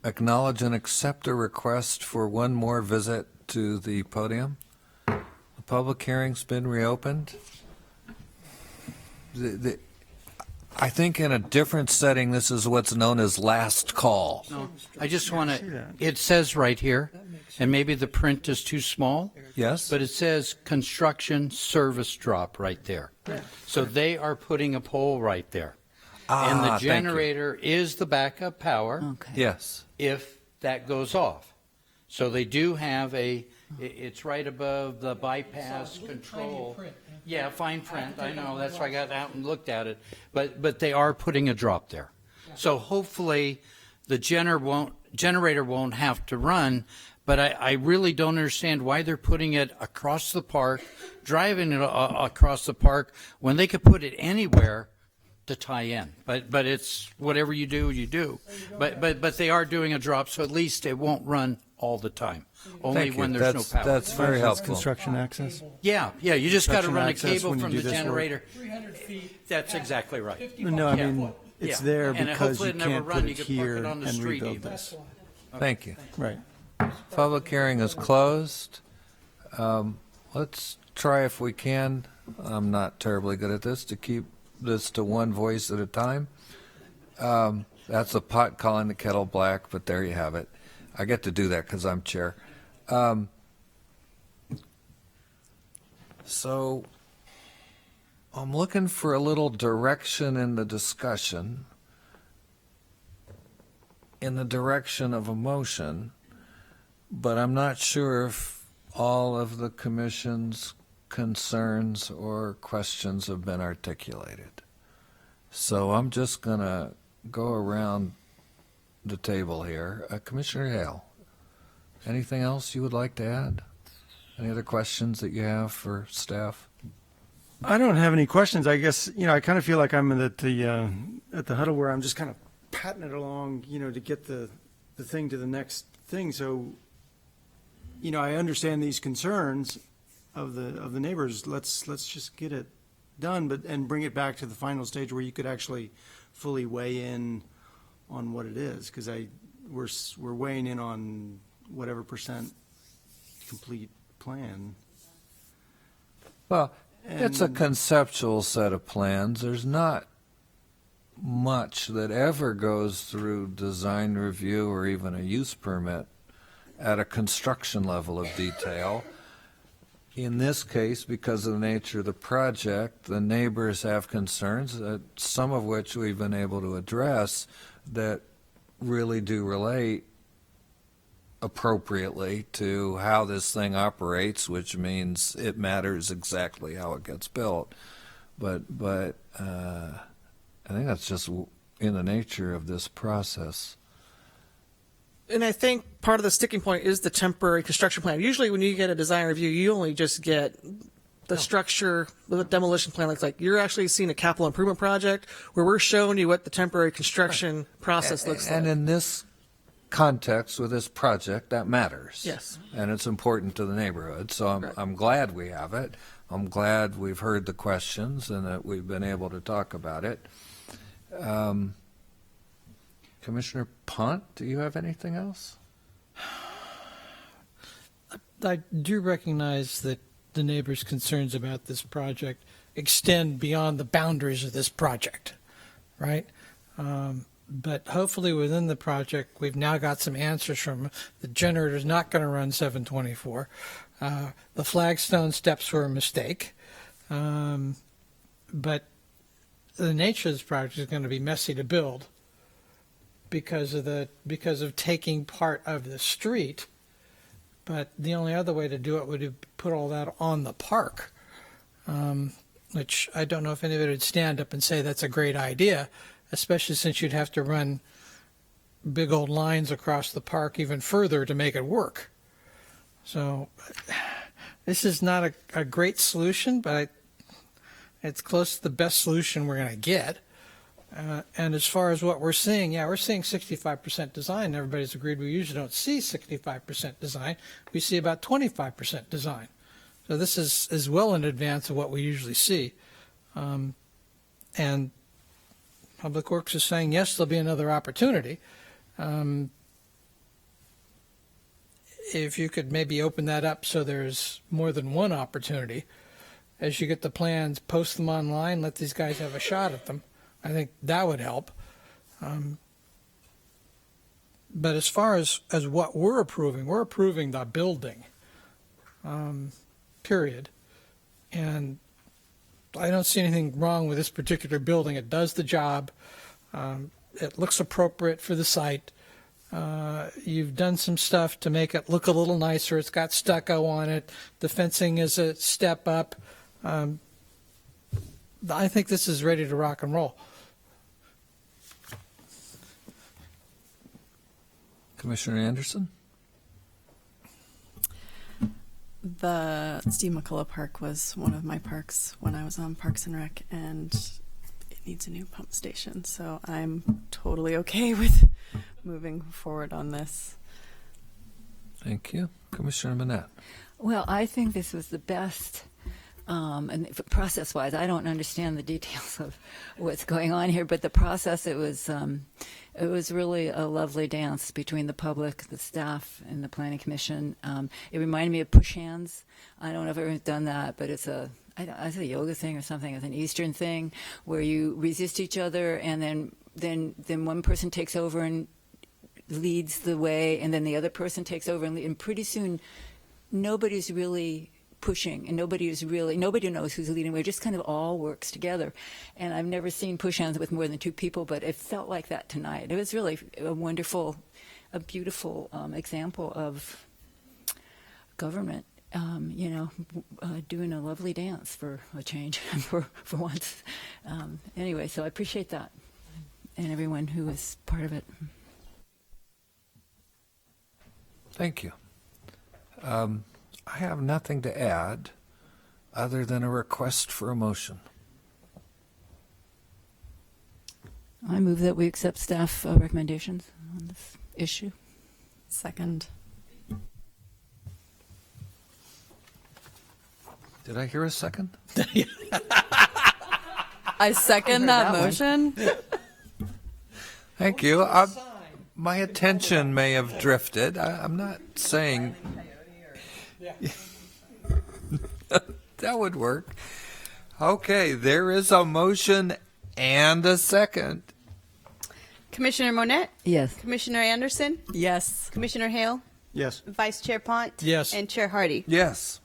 acknowledge and accept a request for one more visit to the podium. The public hearing's been reopened. I think in a different setting, this is what's known as last call. No, I just want to, it says right here, and maybe the print is too small. Yes. But it says construction service drop right there. So they are putting a pole right there. And the thank you. generator is the backup power. Okay. Yes. If that goes off. So they do have it's right above the bypass control. Yeah, fine print. I know. That's why I got out and looked at it. But they are putting a drop there. So hopefully the generator won't have to run. But I really don't understand why they're putting it across the park, driving it across the park, when they could put it anywhere to tie in. But it's whatever you do, you do. But they are doing a drop, so at least it won't run all the time. Only Thank you. when there's no power. That's very helpful. Construction access? Yeah, you just got to Construction run a access cable when you from do the this work. generator. 300 feet. That's exactly right. No, I Yeah. mean, it's Yeah. there And because hopefully you it never can't run. put You it could park here it on the and street rebuild even. this. Thank you. Right. Public hearing is closed. Let's try, if we can, I'm not terribly good at this, to keep this to one voice at a time. That's a pot calling the kettle black, but there you have it. I get to do that because I'm chair. So I'm looking for a little direction in the discussion, in the direction of a motion, but I'm not sure if all of the commission's concerns or questions have been articulated. So I'm just going to go around the table here. Commissioner Hale, anything else you would like to add? Any other questions that you have for staff? I don't have any questions. I guess, I kind of feel like I'm at the huddle where I'm just kind of patting it along, to get the thing to the next thing. So, I understand these concerns of the neighbors. Let's just get it done, and bring it back to the final stage where you could actually fully weigh in on what it is, because we're weighing in on whatever percent complete plan. Well, And- it's a conceptual set of plans. There's not much that ever goes through design review or even a use permit at a construction level of detail. In this case, because of the nature of the project, the neighbors have concerns, some of which we've been able to address, that really do relate appropriately to how this thing operates, which means it matters exactly how it gets built. But I think that's just in the nature of this process. And I think part of the sticking point is the temporary construction plan. Usually when you get a design review, you only just get the structure, the demolition plan looks like. You're actually seeing a capital improvement project where we're showing you what the temporary construction process looks like. And in this context with this project, that matters. Yes. And it's important to the neighborhood. So I'm glad we have it. I'm glad we've heard the questions and that we've been able to talk about it. Commissioner Punt, do you have anything else? I do recognize that the neighbors' concerns about this project extend beyond the boundaries of this project, right? But hopefully within the project, we've now got some answers from the generator's not going to run 724. The flagstone steps were a mistake. But the nature of this project is going to be messy to build because of taking part of the street. But the only other way to do it would be put all that on the park, which I don't know if anybody would stand up and say that's a great idea, especially since you'd have to run big old lines across the park even further to make it work. So this is not a great solution, but it's close to the best solution we're going to get. And as far as what we're seeing, we're seeing 65% design. Everybody's agreed we usually don't see 65% design. We see about 25% design. So this is well in advance of what we usually see. And Public Works is saying, yes, there'll be another opportunity. If you could maybe open that up so there's more than one opportunity. As you get the plans, post them online, let these guys have a shot at them. I think that would help. But as far as what we're approving the building, period. And I don't see anything wrong with this particular building. It does the job. It looks appropriate for the site. You've done some stuff to make it look a little nicer. It's got stucco on it. The fencing is a step up. I think this is ready to rock and roll. Commissioner Anderson? The Steve McCullough Park was one of my parks when I was on Parks and Rec, and it needs a new pump station. So I'm totally okay with moving forward on this. Thank you. Commissioner Manette? Well, I think this was the best. And process-wise, I don't understand the details of what's going on here, but the process, it was really a lovely dance between the public, the staff, and the Planning Commission. It reminded me of push hands. I don't know if I've ever done that, but it's a yoga thing or something. It's an Eastern thing where you resist each other, and then one person takes over and leads the way, and then the other person takes over, and pretty soon nobody's really pushing, and nobody knows who's leading. It just kind of all works together. And I've never seen push hands with more than two people, but it felt like that tonight. It was really a beautiful example of government, doing a lovely dance for a change, for once. Anyway, so I appreciate that, and everyone who was part of it. Thank you. I have nothing to add other than a request for a motion. I move that we accept staff recommendations on this issue. Second. Did I hear a second? I second that motion. Thank you. My attention may have drifted. I'm not saying that would work. Okay, there is a motion and a second. Commissioner Monette? Yes. Commissioner Anderson? Yes. Commissioner Hale? Yes. Vice Chair Pont? Yes. And Chair Hardy? Yes.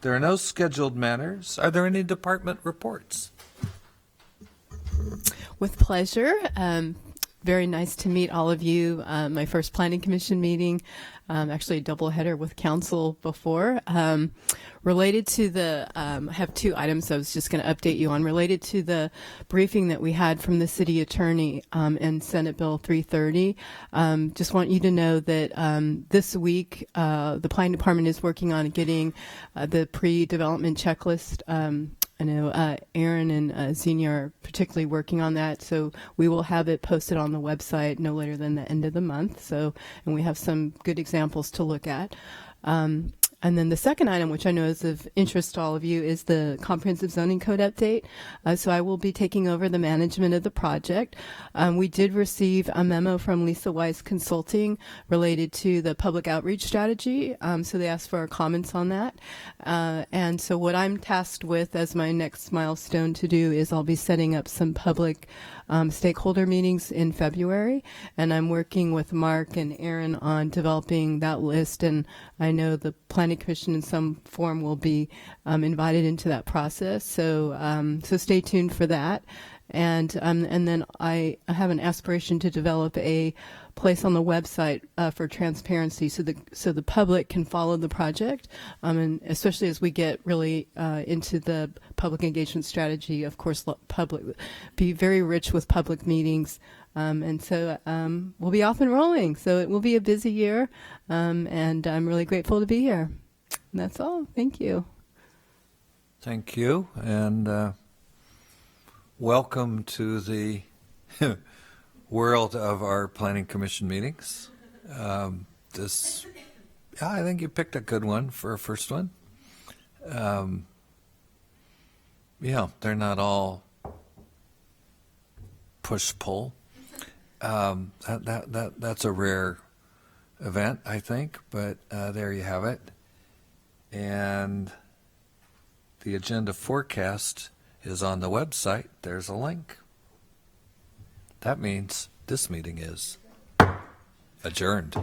There are no scheduled matters. Are there any department reports? With pleasure. Very nice to meet all of you. My first Planning Commission meeting, actually a double header with council before. Related to the, I have two items I was just going to update you on. Related to the briefing that we had from the city attorney and Senate Bill 330, just want you to know that this week the planning department is working on getting the pre-development checklist. I know Aaron and Xenia are particularly working on that, so we will have it posted on the website no later than the end of the month. So, and we have some good examples to look at. And then the second item, which I know is of interest to all of you, is the Comprehensive Zoning Code update. So I will be taking over the management of the project. We did receive a memo from Lisa Weiss Consulting related to the public outreach strategy. So they asked for our comments on that. And so what I'm tasked with as my next milestone to do is I'll be setting up some public stakeholder meetings in February, and I'm working with Mark and Aaron on developing that list, and I know the Planning Commission in some form will be invited into that process, so so stay tuned for that. And then I have an aspiration to develop a place on the website for transparency, so the public can follow the project, and especially as we get really into the public engagement strategy. Of course, be very rich with public meetings, and so we'll be off and rolling. So it will be a busy year, and I'm really grateful to be here. And that's all. Thank you. Thank you, and welcome to the world of our Planning Commission meetings. I think you picked a good one for a first one. They're not all push-pull. That's a rare event, I think, but there you have it. And the agenda forecast is on the website. There's a link. That means this meeting is adjourned.